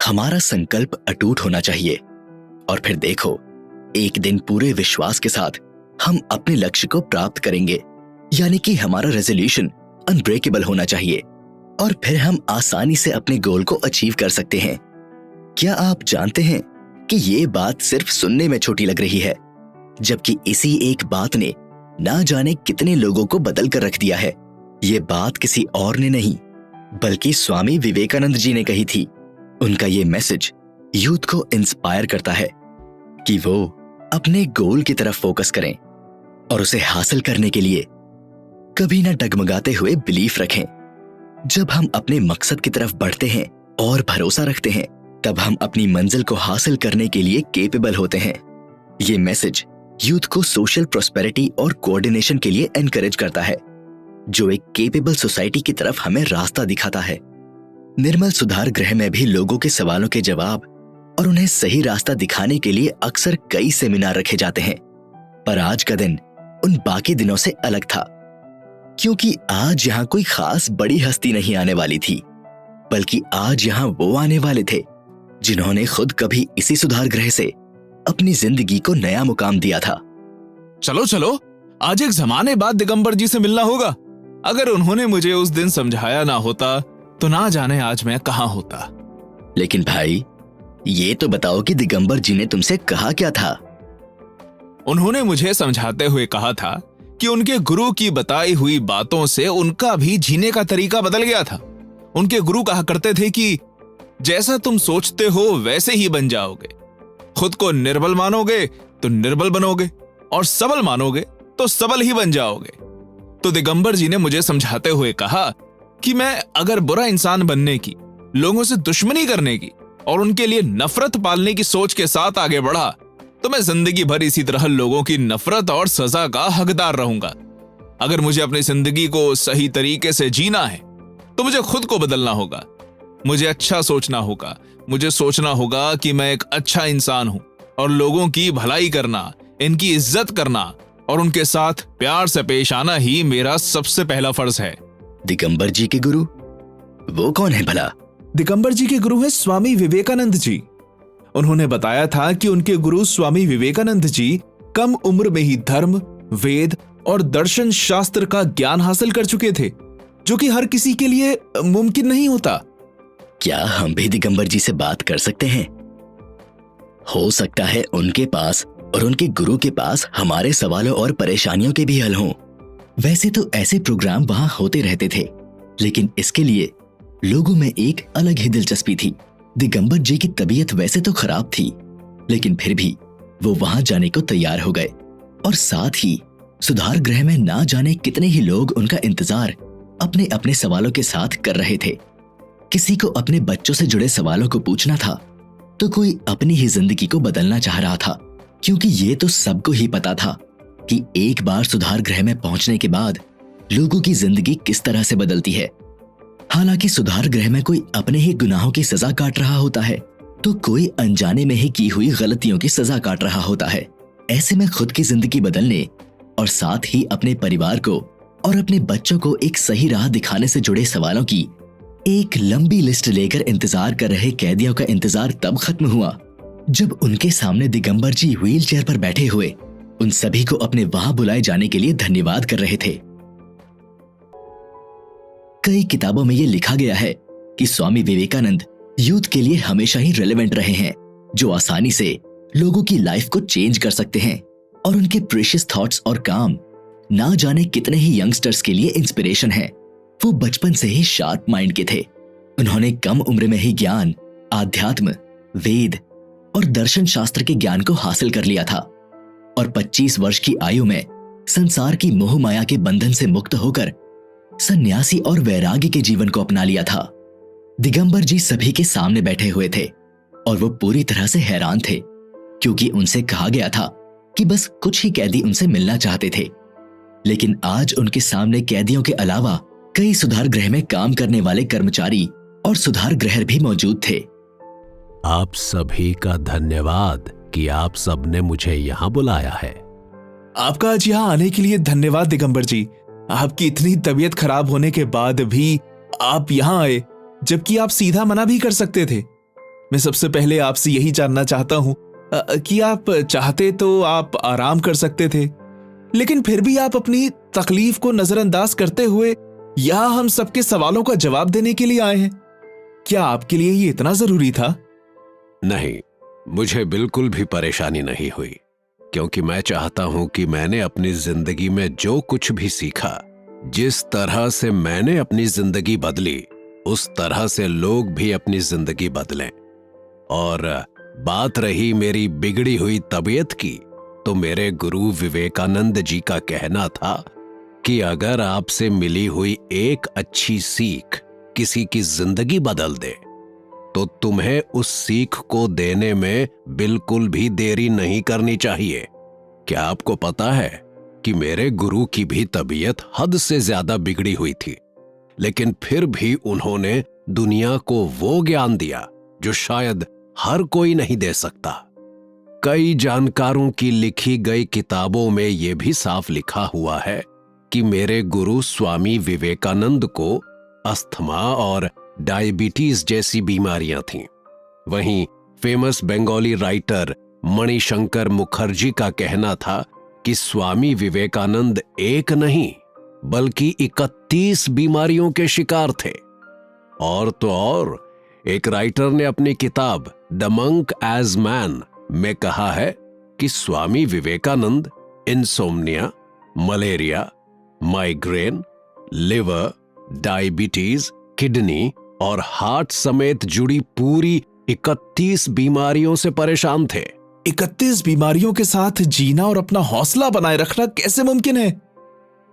हमारा संकल्प अटूट होना चाहिए और फिर देखो, एक दिन पूरे विश्वास के साथ हम अपने लक्ष्य को प्राप्त करेंगे। यानी कि हमारा रेजोल्यूशन अनब्रेकेबल होना चाहिए और फिर हम आसानी से अपने गोल को अचीव कर सकते हैं। क्या आप जानते हैं कि ये बात सिर्फ सुनने में छोटी लग रही है, जबकि इसी एक बात ने ना जाने कितने लोगों को बदल कर रख दिया है। ये बात किसी और ने नहीं बल्कि स्वामी विवेकानंद जी ने कही थी। उनका ये मैसेज यूथ को इंस्पायर करता है कि वो अपने गोल की तरफ फोकस करें और उसे हासिल करने के लिए कभी ना डगमगाते हुए बिलीफ रखें। जब हम अपने मकसद की तरफ बढ़ते हैं और भरोसा रखते हैं, तब हम अपनी मंजिल को हासिल करने के लिए केपेबल होते हैं। ये मैसेज यूथ को सोशल प्रोस्पेरिटी और कोऑर्डिनेशन के लिए एनकरेज करता है, जो एक केपेबल सोसाइटी की तरफ हमें रास्ता दिखाता है। निर्मल सुधार गृह में भी लोगों के सवालों के जवाब और उन्हें सही रास्ता दिखाने के लिए अक्सर कई सेमिनार रखे जाते हैं। पर आज का दिन उन बाकी दिनों से अलग था, क्योंकि आज यहाँ कोई खास बड़ी हस्ती नहीं आने वाली थी, बल्कि आज यहाँ वो आने वाले थे जिन्होंने खुद कभी इसी सुधार गृह से अपनी जिंदगी को नया मुकाम दिया था। चलो चलो, आज एक जमाने बाद दिगंबर जी से मिलना होगा। अगर उन्होंने मुझे उस दिन समझाया ना होता तो ना जाने आज मैं कहाँ होता। लेकिन भाई, ये तो बताओ कि दिगंबर जी ने तुमसे कहा क्या था? उन्होंने मुझे समझाते हुए कहा था कि उनके गुरु की बताई हुई बातों से उनका भी जीने का तरीका बदल गया था। उनके गुरु कहा करते थे कि जैसा तुम सोचते हो वैसे ही बन जाओगे। खुद को निर्बल मानोगे तो निर्बल बनोगे और सबल मानोगे तो सबल ही बन जाओगे। तो दिगंबर जी ने मुझे समझाते हुए कहा कि मैं अगर बुरा इंसान बनने की, लोगों से दुश्मनी करने की और उनके लिए नफरत पालने की सोच के साथ आगे बढ़ा तो मैं जिंदगी भर इसी तरह लोगों की नफरत और सजा का हकदार रहूंगा। अगर मुझे अपनी जिंदगी को सही तरीके से जीना है तो मुझे खुद को बदलना होगा। मुझे अच्छा सोचना होगा। मुझे सोचना होगा कि मैं एक अच्छा इंसान हूं और लोगों की भलाई करना, इनकी इज्जत करना और उनके साथ प्यार से पेश आना ही मेरा सबसे पहला फर्ज है। दिगंबर जी के गुरु वो कौन है भला? दिगंबर जी के गुरु है स्वामी विवेकानंद जी। उन्होंने बताया था कि उनके गुरु स्वामी विवेकानंद जी कम उम्र में ही धर्म, वेद और दर्शन शास्त्र का ज्ञान हासिल कर चुके थे, जो कि हर किसी के लिए मुमकिन नहीं होता। क्या हम भी दिगंबर जी से बात कर सकते हैं? हो सकता है उनके पास और उनके गुरु के पास हमारे सवालों और परेशानियों के भी हल हों। वैसे तो ऐसे प्रोग्राम वहां होते रहते थे, लेकिन इसके लिए लोगों में एक अलग ही दिलचस्पी थी। दिगंबर जी की तबीयत वैसे तो खराब थी, लेकिन फिर भी वो वहां जाने को तैयार हो गए और साथ ही सुधार गृह में ना जाने कितने ही लोग उनका इंतजार अपने अपने सवालों के साथ कर रहे थे। किसी को अपने बच्चों से जुड़े सवालों को पूछना था, तो कोई अपनी ही जिंदगी को बदलना चाह रहा था, क्योंकि ये तो सबको ही पता था कि एक बार सुधार गृह में पहुंचने के बाद लोगों की जिंदगी किस तरह से बदलती है। हालांकि सुधार गृह में कोई अपने ही गुनाहों की सजा काट रहा होता है, तो कोई अनजाने में ही की हुई गलतियों की सजा काट रहा होता है। ऐसे में खुद की जिंदगी बदलने और साथ ही अपने परिवार को और अपने बच्चों को एक सही राह दिखाने से जुड़े सवालों की एक लंबी लिस्ट लेकर इंतजार कर रहे कैदियों का इंतजार तब खत्म हुआ जब उनके सामने दिगंबर जी व्हील चेयर पर बैठे हुए उन सभी को अपने वहां बुलाए जाने के लिए धन्यवाद कर रहे थे। कई किताबों में यह लिखा गया है कि स्वामी विवेकानंद यूथ के लिए हमेशा ही रेलेवेंट रहे हैं, जो आसानी से लोगों की लाइफ को चेंज कर सकते हैं, और उनके प्रेशियस थॉट्स और काम ना जाने कितने ही यंगस्टर्स के लिए इंस्पिरेशन है। वो बचपन से ही शार्प माइंड के थे। उन्होंने कम उम्र में ही ज्ञान, आध्यात्म, वेद और दर्शन शास्त्र के ज्ञान को हासिल कर लिया था और 25 वर्ष की आयु में संसार की मोह माया के बंधन से मुक्त होकर सन्यासी और वैराग्य के जीवन को अपना लिया था। दिगंबर जी सभी के सामने बैठे हुए थे और वो पूरी तरह से हैरान थे, क्योंकि उनसे कहा गया था कि बस कुछ ही कैदी उनसे मिलना चाहते थे। लेकिन आज उनके सामने कैदियों के अलावा कई सुधार गृह में काम करने वाले कर्मचारी और सुधार गृह भी मौजूद थे। आप सभी का धन्यवाद कि आप सबने मुझे यहाँ बुलाया है। आपका आज यहाँ आने के लिए धन्यवाद दिगंबर जी। आपकी इतनी तबीयत खराब होने के बाद भी आप यहाँ आए, जबकि आप सीधा मना भी कर सकते थे। मैं सबसे पहले आपसे यही जानना चाहता हूं कि आप चाहते तो आप आराम कर सकते थे, लेकिन फिर भी आप अपनी तकलीफ को नजरअंदाज करते हुए यहां हम सबके सवालों का जवाब देने के लिए आए हैं। क्या आपके लिए ये इतना जरूरी था? नहीं, मुझे बिल्कुल भी परेशानी नहीं हुई, क्योंकि मैं चाहता हूं कि मैंने अपनी जिंदगी में जो कुछ भी सीखा, जिस तरह से मैंने अपनी जिंदगी बदली, उस तरह से लोग भी अपनी जिंदगी बदलें। और बात रही मेरी बिगड़ी हुई तबीयत की, तो मेरे गुरु विवेकानंद जी का कहना था कि अगर आपसे मिली हुई एक अच्छी सीख किसी की जिंदगी बदल दे, तो तुम्हें उस सीख को देने में बिल्कुल भी देरी नहीं करनी चाहिए। क्या आपको पता है कि मेरे गुरु की भी तबीयत हद से ज्यादा बिगड़ी हुई थी, लेकिन फिर भी उन्होंने दुनिया को वो ज्ञान दिया जो शायद हर कोई नहीं दे सकता। कई जानकारों की लिखी गई किताबों में यह भी साफ लिखा हुआ है कि मेरे गुरु स्वामी विवेकानंद को अस्थमा और डायबिटीज जैसी बीमारियां थीं। वहीं फेमस बंगाली राइटर मणिशंकर मुखर्जी का कहना था कि स्वामी विवेकानंद एक नहीं बल्कि 31 बीमारियों के शिकार थे। और तो और, एक राइटर ने अपनी किताब द मंक एज मैन में कहा है कि Swami Vivekananda insomnia, malaria, migraine, liver, diabetes, kidney और हार्ट समेत जुड़ी पूरी 31 बीमारियों से परेशान थे। 31 बीमारियों के साथ जीना और अपना हौसला बनाए रखना कैसे मुमकिन है?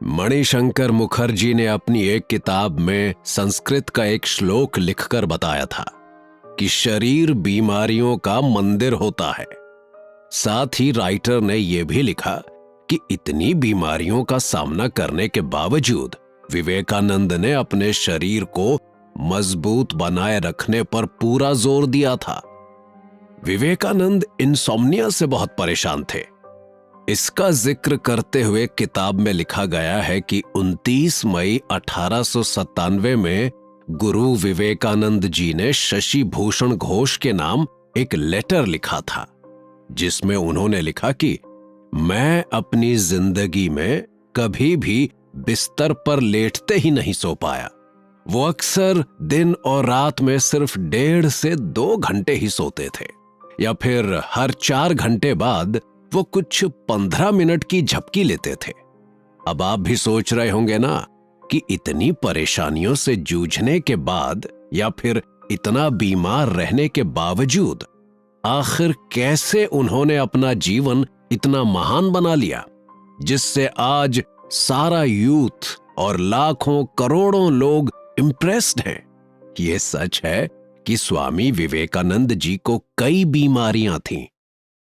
मणिशंकर मुखर्जी ने अपनी एक किताब में संस्कृत का एक श्लोक लिखकर बताया था कि शरीर बीमारियों का मंदिर होता है। साथ ही राइटर ने यह भी लिखा कि इतनी बीमारियों का सामना करने के बावजूद विवेकानंद ने अपने शरीर को मजबूत बनाए रखने पर पूरा जोर दिया था। विवेकानंद इंसोम्निया से बहुत परेशान थे। इसका जिक्र करते हुए किताब में लिखा गया है कि 29 मई 1897 में गुरु विवेकानंद जी ने शशि भूषण घोष के नाम एक लेटर लिखा था, जिसमें उन्होंने लिखा कि मैं अपनी जिंदगी में कभी भी बिस्तर पर लेटते ही नहीं सो पाया। वो अक्सर दिन और रात में सिर्फ 1.5 से 2 घंटे ही सोते थे, या फिर हर 4 घंटे बाद वो कुछ 15 मिनट की झपकी लेते थे। अब आप भी सोच रहे होंगे ना कि इतनी परेशानियों से जूझने के बाद या फिर इतना बीमार रहने के बावजूद आखिर कैसे उन्होंने अपना जीवन इतना महान बना लिया, जिससे आज सारा यूथ और लाखों करोड़ों लोग इम्प्रेस्ड हैं। ये सच है कि स्वामी विवेकानंद जी को कई बीमारियां थीं,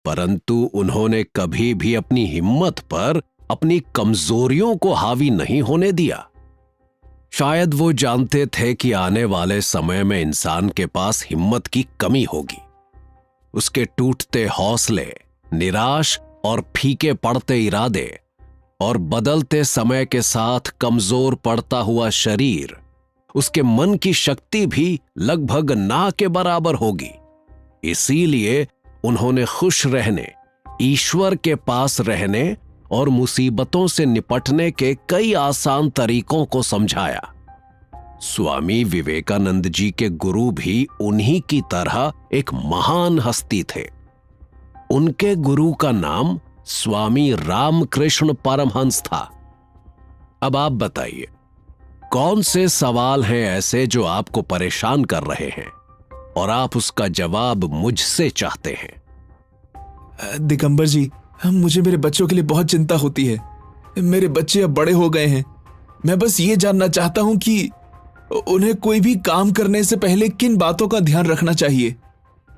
परंतु उन्होंने कभी भी अपनी हिम्मत पर अपनी कमजोरियों को हावी नहीं होने दिया। शायद वो जानते थे कि आने वाले समय में इंसान के पास हिम्मत की कमी होगी। उसके टूटते हौसले, निराश और फीके पड़ते इरादे और बदलते समय के साथ कमजोर पड़ता हुआ शरीर, उसके मन की शक्ति भी लगभग ना के बराबर होगी। इसीलिए उन्होंने खुश रहने, ईश्वर के पास रहने और मुसीबतों से निपटने के कई आसान तरीकों को समझाया। स्वामी विवेकानंद जी के गुरु भी उन्हीं की तरह एक महान हस्ती थे। उनके गुरु का नाम स्वामी रामकृष्ण परमहंस था। अब आप बताइए, कौन से सवाल हैं ऐसे जो आपको परेशान कर रहे हैं और आप उसका जवाब मुझसे चाहते हैं? दिगंबर जी, मुझे मेरे बच्चों के लिए बहुत चिंता होती है। मेरे बच्चे अब बड़े हो गए हैं। मैं बस ये जानना चाहता हूं कि उन्हें कोई भी काम करने से पहले किन बातों का ध्यान रखना चाहिए।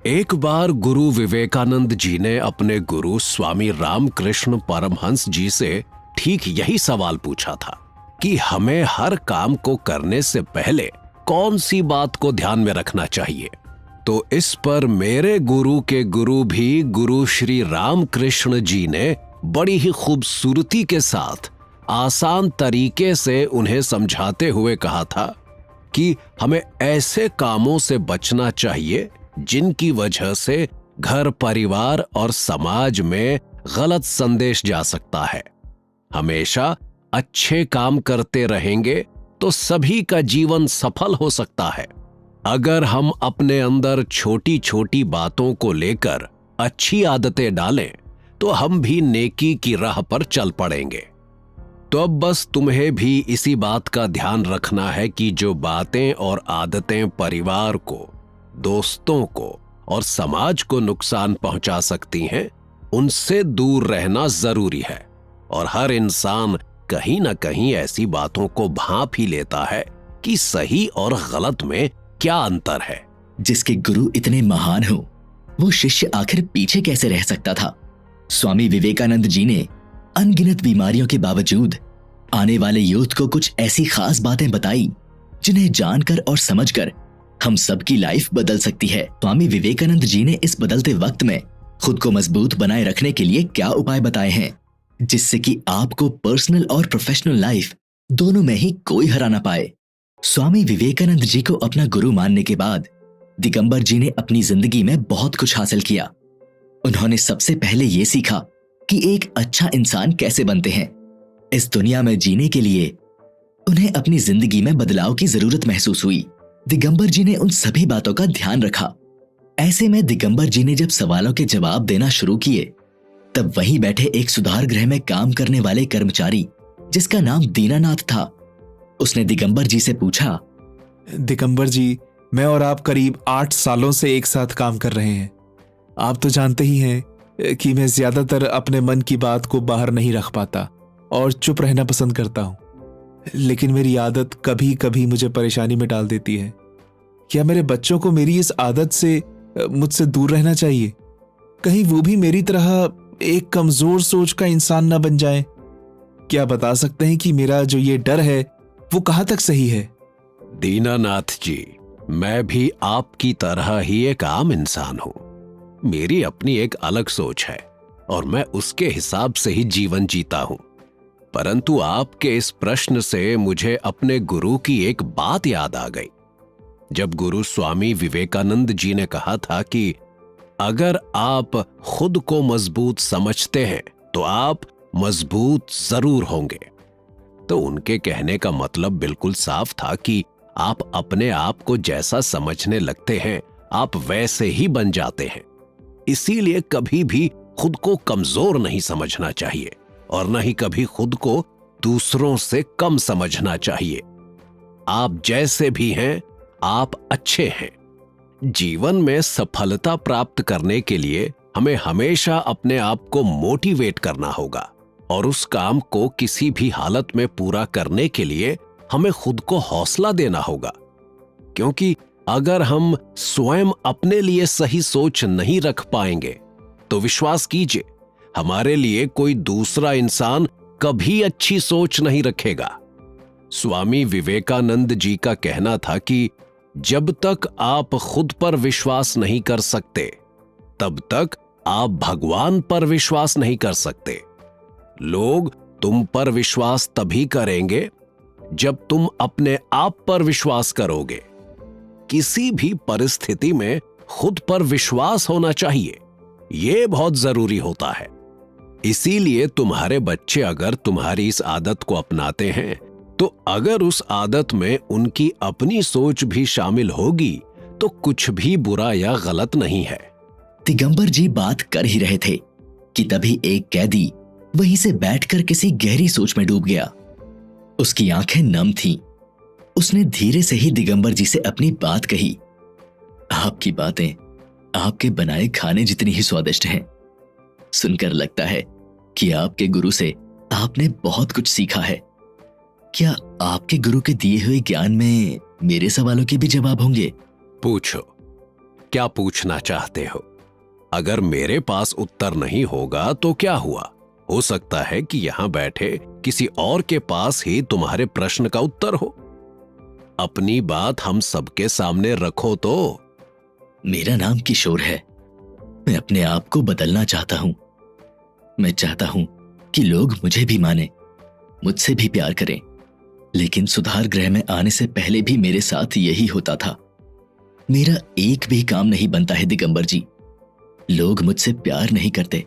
एक बार गुरु विवेकानंद जी ने अपने गुरु स्वामी रामकृष्ण परमहंस जी से ठीक यही सवाल पूछा था कि हमें हर काम को करने से पहले कौन सी बात को ध्यान में रखना चाहिए। तो इस पर मेरे गुरु के गुरु भी गुरु श्री रामकृष्ण जी ने बड़ी ही खूबसूरती के साथ आसान तरीके से उन्हें समझाते हुए कहा था कि हमें ऐसे कामों से बचना चाहिए जिनकी वजह से घर, परिवार और समाज में गलत संदेश जा सकता है। हमेशा अच्छे काम करते रहेंगे तो सभी का जीवन सफल हो सकता है। अगर हम अपने अंदर छोटी छोटी बातों को लेकर अच्छी आदतें डालें तो हम भी नेकी की राह पर चल पड़ेंगे। तो अब बस तुम्हें भी इसी बात का ध्यान रखना है कि जो बातें और आदतें परिवार को, दोस्तों को और समाज को नुकसान पहुंचा सकती हैं, उनसे दूर रहना जरूरी है। और हर इंसान कहीं ना कहीं ऐसी बातों को भांप ही लेता है कि सही और गलत में क्या अंतर है। जिसके गुरु इतने महान हो, वो शिष्य आखिर पीछे कैसे रह सकता था? स्वामी विवेकानंद जी ने अनगिनत बीमारियों के बावजूद आने वाले यूथ को कुछ ऐसी खास बातें बताई जिन्हें जानकर और समझकर हम सबकी लाइफ बदल सकती है। स्वामी विवेकानंद जी ने इस बदलते वक्त में खुद को मजबूत बनाए रखने के लिए क्या उपाय बताए हैं, जिससे कि आपको पर्सनल और प्रोफेशनल लाइफ दोनों में ही कोई हरा ना पाए। स्वामी विवेकानंद जी को अपना गुरु मानने के बाद दिगंबर जी ने अपनी जिंदगी में बहुत कुछ हासिल किया। उन्होंने सबसे पहले ये सीखा कि एक अच्छा इंसान कैसे बनते हैं। इस दुनिया में जीने के लिए उन्हें अपनी जिंदगी में बदलाव की जरूरत महसूस हुई। दिगंबर जी ने उन सभी बातों का ध्यान रखा। ऐसे में दिगंबर जी ने जब सवालों के जवाब देना शुरू किए, तब वहीं बैठे एक सुधार गृह में काम करने वाले कर्मचारी, जिसका नाम दीनानाथ था, उसने दिगंबर जी से पूछा, दिगंबर जी, मैं और आप करीब 8 सालों से एक साथ काम कर रहे हैं। आप तो जानते ही हैं कि मैं ज्यादातर अपने मन की बात को बाहर नहीं रख पाता और चुप रहना पसंद करता हूं, लेकिन मेरी आदत कभी कभी मुझे परेशानी में डाल देती है। क्या मेरे बच्चों को मेरी इस आदत से मुझसे दूर रहना चाहिए? कहीं वो भी मेरी तरह एक कमजोर सोच का इंसान न बन जाए। क्या बता सकते हैं कि मेरा जो ये डर है वो कहां तक सही है? दीनानाथ जी, मैं भी आपकी तरह ही एक आम इंसान हूं। मेरी अपनी एक अलग सोच है और मैं उसके हिसाब से ही जीवन जीता हूं। परंतु आपके इस प्रश्न से मुझे अपने गुरु की एक बात याद आ गई। जब गुरु स्वामी विवेकानंद जी ने कहा था कि अगर आप खुद को मजबूत समझते हैं तो आप मजबूत जरूर होंगे, तो उनके कहने का मतलब बिल्कुल साफ था कि आप अपने आप को जैसा समझने लगते हैं आप वैसे ही बन जाते हैं। इसीलिए कभी भी खुद को कमजोर नहीं समझना चाहिए और न ही कभी खुद को दूसरों से कम समझना चाहिए। आप जैसे भी हैं, आप अच्छे हैं। जीवन में सफलता प्राप्त करने के लिए हमें हमेशा अपने आप को मोटिवेट करना होगा और उस काम को किसी भी हालत में पूरा करने के लिए हमें खुद को हौसला देना होगा। क्योंकि अगर हम स्वयं अपने लिए सही सोच नहीं रख पाएंगे तो विश्वास कीजिए, हमारे लिए कोई दूसरा इंसान कभी अच्छी सोच नहीं रखेगा। स्वामी विवेकानंद जी का कहना था कि जब तक आप खुद पर विश्वास नहीं कर सकते, तब तक आप भगवान पर विश्वास नहीं कर सकते। लोग तुम पर विश्वास तभी करेंगे जब तुम अपने आप पर विश्वास करोगे। किसी भी परिस्थिति में खुद पर विश्वास होना चाहिए, यह बहुत जरूरी होता है। इसीलिए तुम्हारे बच्चे अगर तुम्हारी इस आदत को अपनाते हैं, तो अगर उस आदत में उनकी अपनी सोच भी शामिल होगी तो कुछ भी बुरा या गलत नहीं है। दिगंबर जी बात कर ही रहे थे कि तभी एक कैदी वहीं से बैठकर किसी गहरी सोच में डूब गया। उसकी आंखें नम थीं। उसने धीरे से ही दिगंबर जी से अपनी बात कही, आपकी बातें आपके बनाए खाने जितनी ही स्वादिष्ट हैं। सुनकर लगता है कि आपके गुरु से आपने बहुत कुछ सीखा है। क्या आपके गुरु के दिए हुए ज्ञान में मेरे सवालों के भी जवाब होंगे? पूछो, क्या पूछना चाहते हो? अगर मेरे पास उत्तर नहीं होगा तो क्या हुआ? हो सकता है कि यहां बैठे किसी और के पास ही तुम्हारे प्रश्न का उत्तर हो। अपनी बात हम सबके सामने रखो तो। मेरा नाम किशोर है। मैं अपने आप को बदलना चाहता हूं। मैं चाहता हूं कि लोग मुझे भी माने, मुझसे भी प्यार करें। लेकिन सुधार गृह में आने से पहले भी मेरे साथ यही होता था। मेरा एक भी काम नहीं बनता है दिगंबर जी। लोग मुझसे प्यार नहीं करते,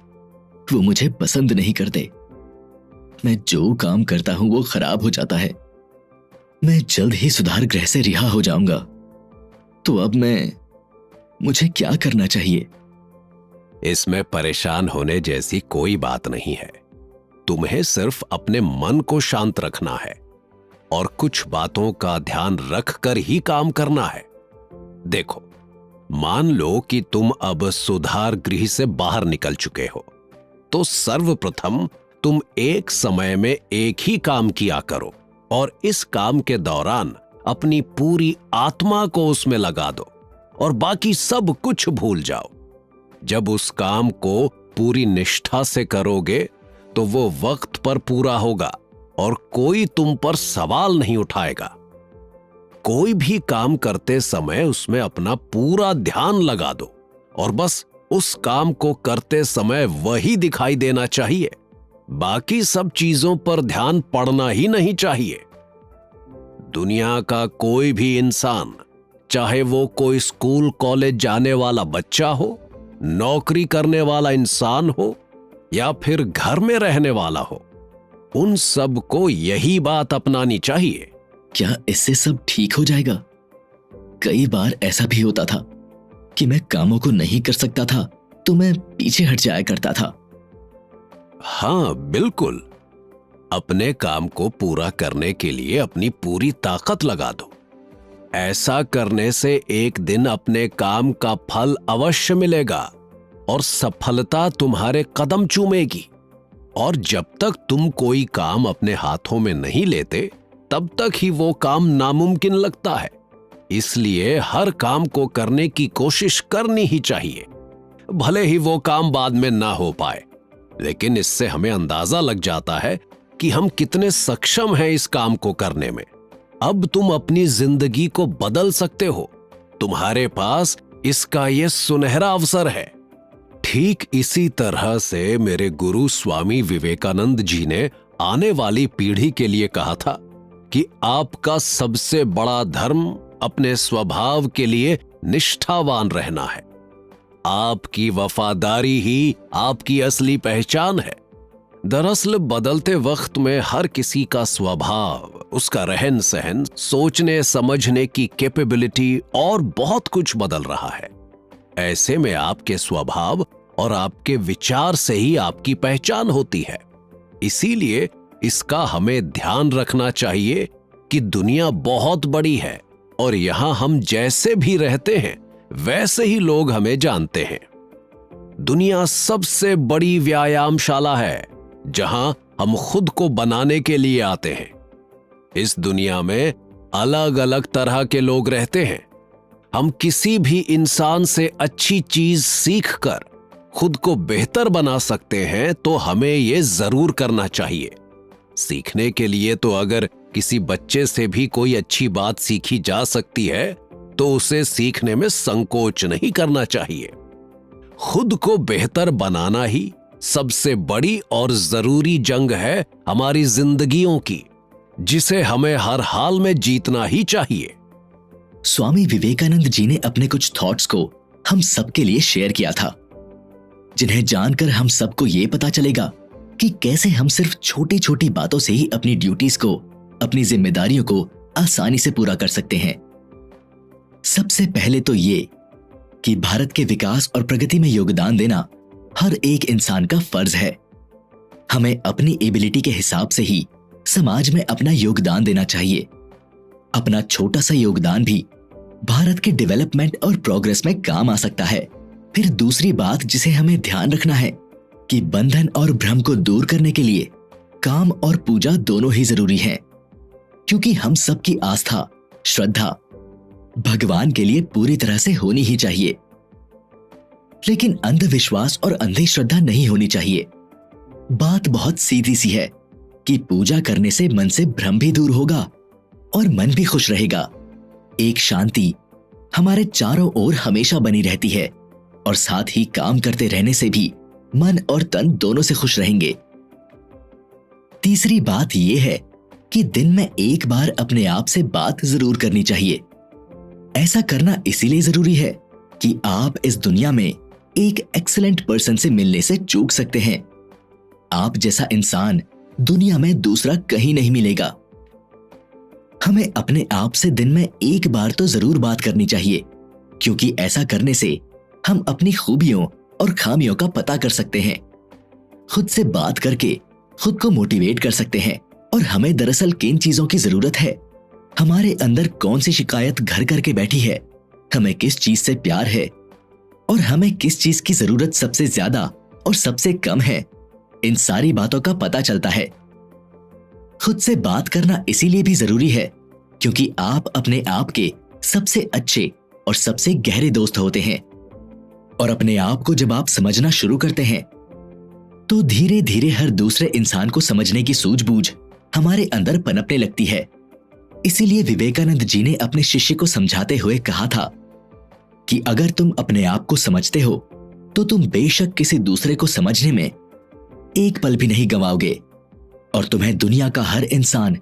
वो मुझे पसंद नहीं करते। मैं जो काम करता हूं वो खराब हो जाता है। मैं जल्द ही सुधार गृह से रिहा हो जाऊंगा। तो अब मुझे क्या करना चाहिए? इसमें परेशान होने जैसी कोई बात नहीं है। तुम्हें सिर्फ अपने मन को शांत रखना है और कुछ बातों का ध्यान रखकर ही काम करना है। देखो, मान लो कि तुम अब सुधार गृह से बाहर निकल चुके हो, तो सर्वप्रथम तुम एक समय में एक ही काम किया करो और इस काम के दौरान अपनी पूरी आत्मा को उसमें लगा दो और बाकी सब कुछ भूल जाओ। जब उस काम को पूरी निष्ठा से करोगे तो वो वक्त पर पूरा होगा और कोई तुम पर सवाल नहीं उठाएगा। कोई भी काम करते समय उसमें अपना पूरा ध्यान लगा दो और बस उस काम को करते समय वही दिखाई देना चाहिए। बाकी सब चीजों पर ध्यान पड़ना ही नहीं चाहिए। दुनिया का कोई भी इंसान, चाहे वो कोई स्कूल कॉलेज जाने वाला बच्चा हो, नौकरी करने वाला इंसान हो या फिर घर में रहने वाला हो, उन सब को यही बात अपनानी चाहिए। क्या इससे सब ठीक हो जाएगा? कई बार ऐसा भी होता था कि मैं कामों को नहीं कर सकता था तो मैं पीछे हट जाया करता था। हाँ, बिल्कुल। अपने काम को पूरा करने के लिए अपनी पूरी ताकत लगा दो। ऐसा करने से एक दिन अपने काम का फल अवश्य मिलेगा और सफलता तुम्हारे कदम चूमेगी। और जब तक तुम कोई काम अपने हाथों में नहीं लेते, तब तक ही वो काम नामुमकिन लगता है। इसलिए हर काम को करने की कोशिश करनी ही चाहिए, भले ही वो काम बाद में ना हो पाए, लेकिन इससे हमें अंदाजा लग जाता है कि हम कितने सक्षम हैं इस काम को करने में। अब तुम अपनी जिंदगी को बदल सकते हो। तुम्हारे पास इसका यह सुनहरा अवसर है। ठीक इसी तरह से मेरे गुरु स्वामी विवेकानंद जी ने आने वाली पीढ़ी के लिए कहा था कि आपका सबसे बड़ा धर्म अपने स्वभाव के लिए निष्ठावान रहना है। आपकी वफादारी ही आपकी असली पहचान है। दरअसल बदलते वक्त में हर किसी का स्वभाव, उसका रहन सहन, सोचने समझने की कैपेबिलिटी और बहुत कुछ बदल रहा है। ऐसे में आपके स्वभाव और आपके विचार से ही आपकी पहचान होती है। इसीलिए इसका हमें ध्यान रखना चाहिए कि दुनिया बहुत बड़ी है और यहां हम जैसे भी रहते हैं वैसे ही लोग हमें जानते हैं। दुनिया सबसे बड़ी व्यायामशाला है जहां हम खुद को बनाने के लिए आते हैं। इस दुनिया में अलग अलग तरह के लोग रहते हैं। हम किसी भी इंसान से अच्छी चीज सीखकर खुद को बेहतर बना सकते हैं, तो हमें यह जरूर करना चाहिए। सीखने के लिए तो अगर किसी बच्चे से भी कोई अच्छी बात सीखी जा सकती है तो उसे सीखने में संकोच नहीं करना चाहिए। खुद को बेहतर बनाना ही सबसे बड़ी और जरूरी जंग है हमारी जिंदगियों की, जिसे हमें हर हाल में जीतना ही चाहिए। स्वामी विवेकानंद जी ने अपने कुछ थॉट्स को हम सबके लिए शेयर किया था, जिन्हें जानकर हम सबको ये पता चलेगा कि कैसे हम सिर्फ छोटी छोटी बातों से ही अपनी ड्यूटीज को, अपनी जिम्मेदारियों को आसानी से पूरा कर सकते हैं। सबसे पहले तो ये कि भारत के विकास और प्रगति में योगदान देना हर एक इंसान का फर्ज है। हमें अपनी एबिलिटी के हिसाब से ही समाज में अपना योगदान देना चाहिए। अपना छोटा सा योगदान भी भारत के डेवलपमेंट और प्रोग्रेस में काम आ सकता है। फिर दूसरी बात जिसे हमें ध्यान रखना है कि बंधन और भ्रम को दूर करने के लिए काम और पूजा दोनों ही जरूरी हैं, क्योंकि हम सबकी आस्था, श्रद्धा भगवान के लिए पूरी तरह से होनी ही चाहिए। लेकिन अंधविश्वास और अंधी श्रद्धा नहीं होनी चाहिए। बात बहुत सीधी सी है कि पूजा करने से मन से भ्रम भी दूर होगा और मन भी खुश रहेगा। एक शांति हमारे चारों ओर हमेशा बनी रहती है और साथ ही काम करते रहने से भी मन और तन दोनों से खुश रहेंगे। तीसरी बात यह है कि दिन में एक बार अपने आप से बात जरूर करनी चाहिए। ऐसा करना इसीलिए जरूरी है कि आप इस दुनिया में एक एक्सीलेंट पर्सन से मिलने से चूक सकते हैं। आप जैसा इंसान दुनिया में दूसरा कहीं नहीं मिलेगा। हमें अपने आप से दिन में एक बार तो जरूर बात करनी चाहिए, क्योंकि ऐसा करने से हम अपनी खूबियों और खामियों का पता कर सकते हैं। खुद से बात करके खुद को मोटिवेट कर सकते हैं और हमें दरअसल किन चीजों की जरूरत है, हमारे अंदर कौन सी शिकायत घर करके बैठी है, हमें किस चीज से प्यार है और हमें किस चीज की जरूरत सबसे ज्यादा और सबसे कम है, इन सारी बातों का पता चलता है। खुद से बात करना इसीलिए भी जरूरी है क्योंकि आप अपने आप के सबसे अच्छे और सबसे गहरे दोस्त होते हैं। और अपने आप को जब आप समझना शुरू करते हैं तो धीरे धीरे हर दूसरे इंसान को समझने की सूझबूझ हमारे अंदर पनपने लगती है। इसीलिए विवेकानंद जी ने अपने शिष्य को समझाते हुए कहा था कि अगर तुम अपने आप को समझते हो तो तुम बेशक किसी दूसरे को समझने में एक पल भी नहीं गंवाओगे और तुम्हें दुनिया का हर इंसान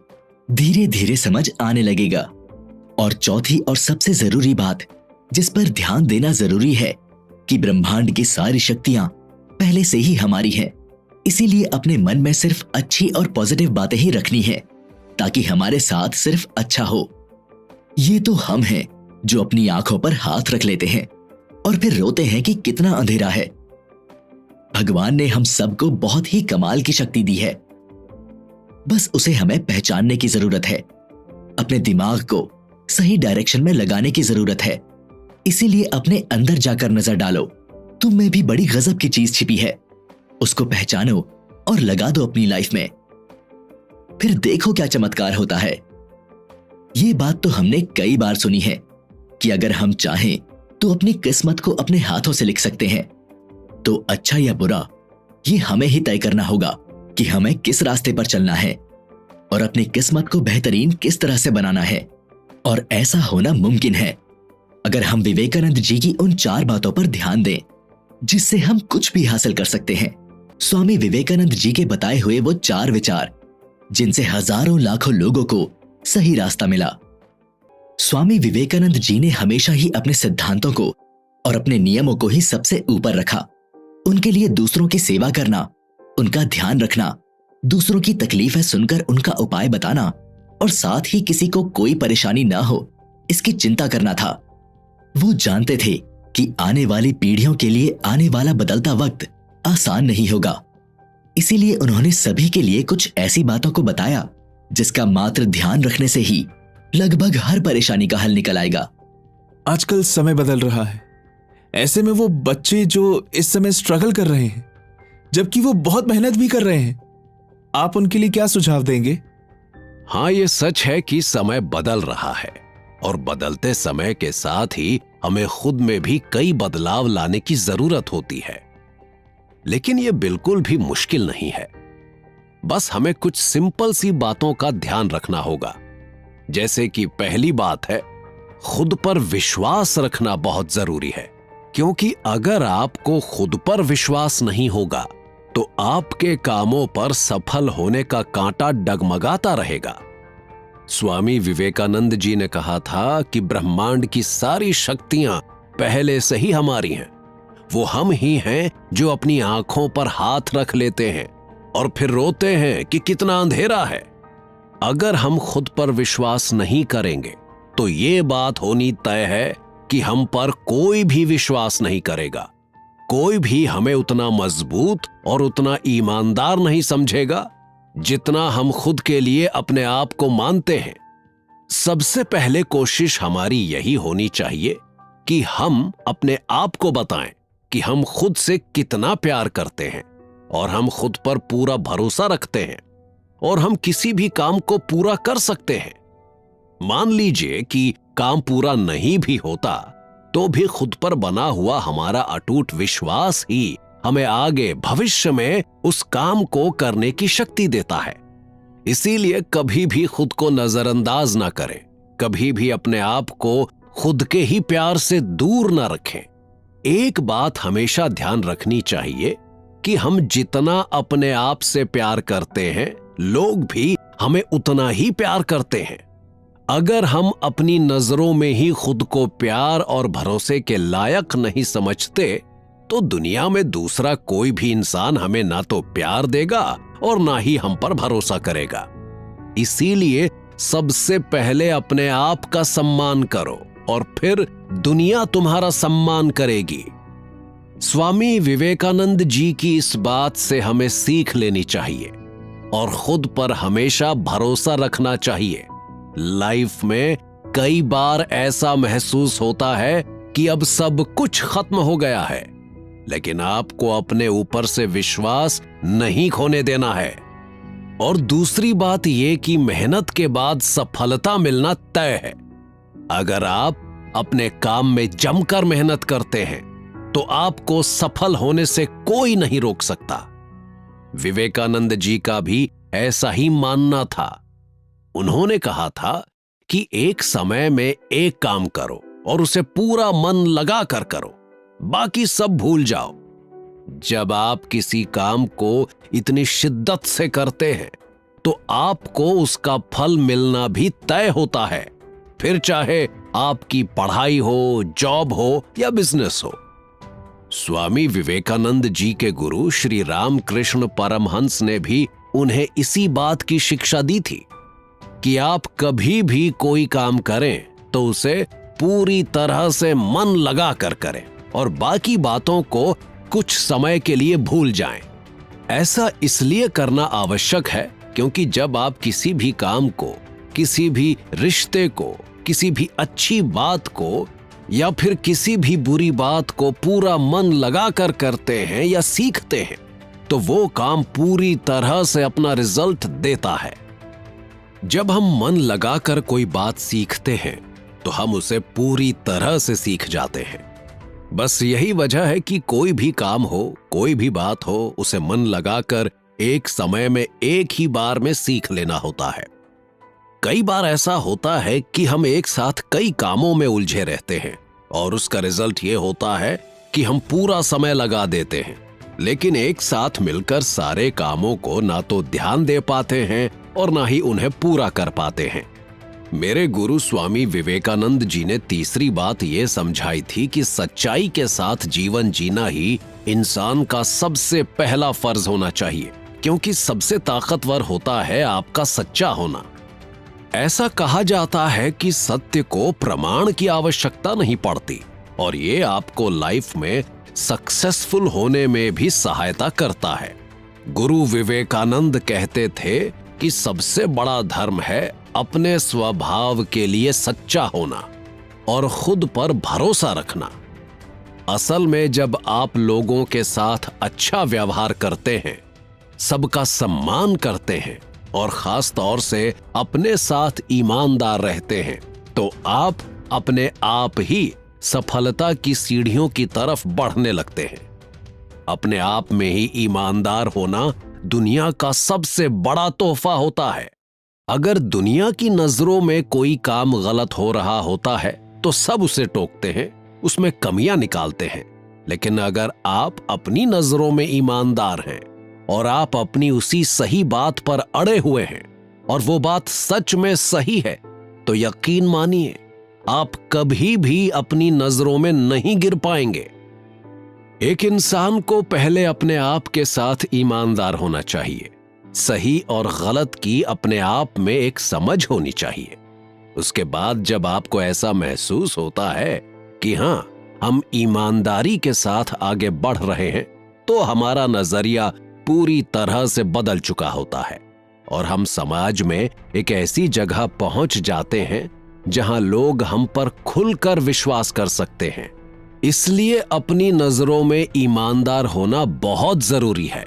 धीरे धीरे समझ आने लगेगा। और चौथी और सबसे जरूरी बात जिस पर ध्यान देना जरूरी है कि ब्रह्मांड की सारी शक्तियां पहले से ही हमारी हैं। इसीलिए अपने मन में सिर्फ अच्छी और पॉजिटिव बातें ही रखनी है ताकि हमारे साथ सिर्फ अच्छा हो। ये तो हम हैं जो अपनी आंखों पर हाथ रख लेते हैं और फिर रोते हैं कि कितना अंधेरा है। भगवान ने हम सबको बहुत ही कमाल की शक्ति दी है, बस उसे हमें पहचानने की जरूरत है। अपने दिमाग को सही डायरेक्शन में लगाने की जरूरत है। इसीलिए अपने अंदर जाकर नजर डालो, तुम में भी बड़ी गजब की चीज छिपी है, उसको पहचानो और लगा दो अपनी लाइफ में। फिर देखो क्या चमत्कार होता है। ये बात तो हमने कई बार सुनी है कि अगर हम चाहें तो अपनी किस्मत को अपने हाथों से लिख सकते हैं। तो अच्छा या बुरा ये हमें ही तय करना होगा कि हमें किस रास्ते पर चलना है और अपनी किस्मत को बेहतरीन किस तरह से बनाना है। और ऐसा होना मुमकिन है अगर हम विवेकानंद जी की उन 4 बातों पर ध्यान दें जिससे हम कुछ भी हासिल कर सकते हैं। स्वामी विवेकानंद जी के बताए हुए वो 4 विचार जिनसे हजारों लाखों लोगों को सही रास्ता मिला। स्वामी विवेकानंद जी ने हमेशा ही अपने सिद्धांतों को और अपने नियमों को ही सबसे ऊपर रखा। उनके लिए दूसरों की सेवा करना, उनका ध्यान रखना, दूसरों की तकलीफें सुनकर उनका उपाय बताना और साथ ही किसी को कोई परेशानी ना हो इसकी चिंता करना था। वो जानते थे कि आने वाली पीढ़ियों के लिए आने वाला बदलता वक्त आसान नहीं होगा। इसीलिए उन्होंने सभी के लिए कुछ ऐसी बातों को बताया जिसका मात्र ध्यान रखने से ही लगभग हर परेशानी का हल निकल आएगा। आजकल समय बदल रहा है, ऐसे में वो बच्चे जो इस समय स्ट्रगल कर रहे हैं जबकि वो बहुत मेहनत भी कर रहे हैं, आप उनके लिए क्या सुझाव देंगे? हाँ, ये सच है कि समय बदल रहा है और बदलते समय के साथ ही हमें खुद में भी कई बदलाव लाने की जरूरत होती है। लेकिन ये बिल्कुल भी मुश्किल नहीं है। बस हमें कुछ सिंपल सी बातों का ध्यान रखना होगा। जैसे कि पहली बात है, खुद पर विश्वास रखना बहुत जरूरी है, क्योंकि अगर आपको खुद पर विश्वास नहीं होगा तो आपके कामों पर सफल होने का कांटा डगमगाता रहेगा। स्वामी विवेकानंद जी ने कहा था कि ब्रह्मांड की सारी शक्तियां पहले से ही हमारी हैं। वो हम ही हैं जो अपनी आंखों पर हाथ रख लेते हैं और फिर रोते हैं कि कितना अंधेरा है। अगर हम खुद पर विश्वास नहीं करेंगे तो ये बात होनी तय है कि हम पर कोई भी विश्वास नहीं करेगा। कोई भी हमें उतना मजबूत और उतना ईमानदार नहीं समझेगा जितना हम खुद के लिए अपने आप को मानते हैं। सबसे पहले कोशिश हमारी यही होनी चाहिए कि हम अपने आप को बताएं कि हम खुद से कितना प्यार करते हैं और हम खुद पर पूरा भरोसा रखते हैं और हम किसी भी काम को पूरा कर सकते हैं। मान लीजिए कि काम पूरा नहीं भी होता तो भी खुद पर बना हुआ हमारा अटूट विश्वास ही हमें आगे भविष्य में उस काम को करने की शक्ति देता है। इसीलिए कभी भी खुद को नजरअंदाज ना करें, कभी भी अपने आप को खुद के ही प्यार से दूर ना रखें। एक बात हमेशा ध्यान रखनी चाहिए कि हम जितना अपने आप से प्यार करते हैं, लोग भी हमें उतना ही प्यार करते हैं। अगर हम अपनी नजरों में ही खुद को प्यार और भरोसे के लायक नहीं समझते तो दुनिया में दूसरा कोई भी इंसान हमें ना तो प्यार देगा और ना ही हम पर भरोसा करेगा। इसीलिए सबसे पहले अपने आप का सम्मान करो और फिर दुनिया तुम्हारा सम्मान करेगी। स्वामी विवेकानंद जी की इस बात से हमें सीख लेनी चाहिए और खुद पर हमेशा भरोसा रखना चाहिए। लाइफ में कई बार ऐसा महसूस होता है कि अब सब कुछ खत्म हो गया है, लेकिन आपको अपने ऊपर से विश्वास नहीं खोने देना है। और दूसरी बात यह कि मेहनत के बाद सफलता मिलना तय है। अगर आप अपने काम में जमकर मेहनत करते हैं तो आपको सफल होने से कोई नहीं रोक सकता। विवेकानंद जी का भी ऐसा ही मानना था। उन्होंने कहा था कि एक समय में एक काम करो और उसे पूरा मन लगा कर करो, बाकी सब भूल जाओ। जब आप किसी काम को इतनी शिद्दत से करते हैं तो आपको उसका फल मिलना भी तय होता है, फिर चाहे आपकी पढ़ाई हो, जॉब हो या बिजनेस हो। स्वामी विवेकानंद जी के गुरु श्री रामकृष्ण परमहंस ने भी उन्हें इसी बात की शिक्षा दी थी कि आप कभी भी कोई काम करें तो उसे पूरी तरह से मन लगा कर करें और बाकी बातों को कुछ समय के लिए भूल जाएं। ऐसा इसलिए करना आवश्यक है क्योंकि जब आप किसी भी काम को, किसी भी रिश्ते को, किसी भी अच्छी बात को या फिर किसी भी बुरी बात को पूरा मन लगा कर करते हैं या सीखते हैं तो वो काम पूरी तरह से अपना रिजल्ट देता है। जब हम मन लगाकर कोई बात सीखते हैं तो हम उसे पूरी तरह से सीख जाते हैं। बस यही वजह है कि कोई भी काम हो, कोई भी बात हो, उसे मन लगाकर एक समय में एक ही बार में सीख लेना होता है। कई बार ऐसा होता है कि हम एक साथ कई कामों में उलझे रहते हैं और उसका रिजल्ट ये होता है कि हम पूरा समय लगा देते हैं, लेकिन एक साथ मिलकर सारे कामों को ना तो ध्यान दे पाते हैं और ना ही उन्हें पूरा कर पाते हैं। मेरे गुरु स्वामी विवेकानंद जी ने तीसरी बात यह समझाई थी कि सच्चाई के साथ जीवन जीना ही इंसान का सबसे पहला फर्ज होना चाहिए, क्योंकि सबसे ताकतवर होता है आपका सच्चा होना। ऐसा कहा जाता है कि सत्य को प्रमाण की आवश्यकता नहीं पड़ती और ये आपको लाइफ में सक्सेसफुल होने में भी सहायता करता है। गुरु विवेकानंद कहते थे कि सबसे बड़ा धर्म है अपने स्वभाव के लिए सच्चा होना और खुद पर भरोसा रखना। असल में जब आप लोगों के साथ अच्छा व्यवहार करते हैं, सबका सम्मान करते हैं और खास तौर से अपने साथ ईमानदार रहते हैं तो आप अपने आप ही सफलता की सीढ़ियों की तरफ बढ़ने लगते हैं। अपने आप में ही ईमानदार होना दुनिया का सबसे बड़ा तोहफा होता है। अगर दुनिया की नजरों में कोई काम गलत हो रहा होता है तो सब उसे टोकते हैं, उसमें कमियां निकालते हैं, लेकिन अगर आप अपनी नजरों में ईमानदार हैं और आप अपनी उसी सही बात पर अड़े हुए हैं और वो बात सच में सही है तो यकीन मानिए आप कभी भी अपनी नजरों में नहीं गिर पाएंगे। एक इंसान को पहले अपने आप के साथ ईमानदार होना चाहिए। सही और गलत की अपने आप में एक समझ होनी चाहिए। उसके बाद जब आपको ऐसा महसूस होता है कि हां, हम ईमानदारी के साथ आगे बढ़ रहे हैं, तो हमारा नजरिया पूरी तरह से बदल चुका होता है और हम समाज में एक ऐसी जगह पहुंच जाते हैं जहां लोग हम पर खुलकर विश्वास कर सकते हैं। इसलिए अपनी नजरों में ईमानदार होना बहुत जरूरी है।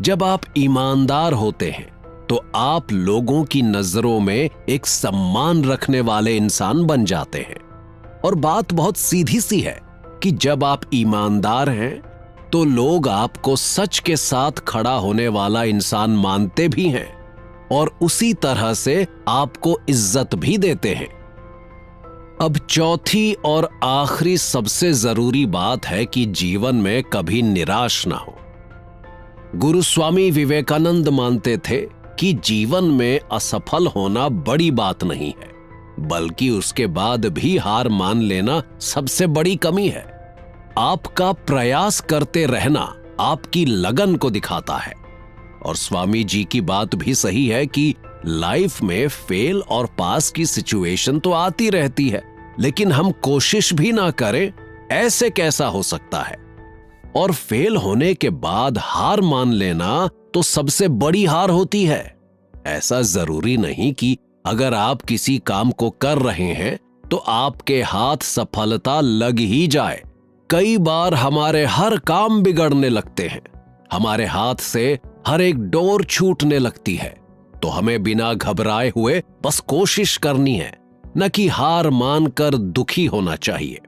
जब आप ईमानदार होते हैं तो आप लोगों की नजरों में एक सम्मान रखने वाले इंसान बन जाते हैं। और बात बहुत सीधी सी है कि जब आप ईमानदार हैं तो लोग आपको सच के साथ खड़ा होने वाला इंसान मानते भी हैं और उसी तरह से आपको इज्जत भी देते हैं। अब चौथी और आखिरी सबसे जरूरी बात है कि जीवन में कभी निराश ना हो। गुरु स्वामी विवेकानंद मानते थे कि जीवन में असफल होना बड़ी बात नहीं है, बल्कि उसके बाद भी हार मान लेना सबसे बड़ी कमी है। आपका प्रयास करते रहना आपकी लगन को दिखाता है। और स्वामी जी की बात भी सही है कि लाइफ में फेल और पास की सिचुएशन तो आती रहती है, लेकिन हम कोशिश भी ना करें ऐसे कैसा हो सकता है। और फेल होने के बाद हार मान लेना तो सबसे बड़ी हार होती है। ऐसा जरूरी नहीं कि अगर आप किसी काम को कर रहे हैं तो आपके हाथ सफलता लग ही जाए। कई बार हमारे हर काम बिगड़ने लगते हैं, हमारे हाथ से हर एक डोर छूटने लगती है। तो हमें बिना घबराए हुए बस कोशिश करनी है, न कि हार मानकर दुखी होना चाहिए।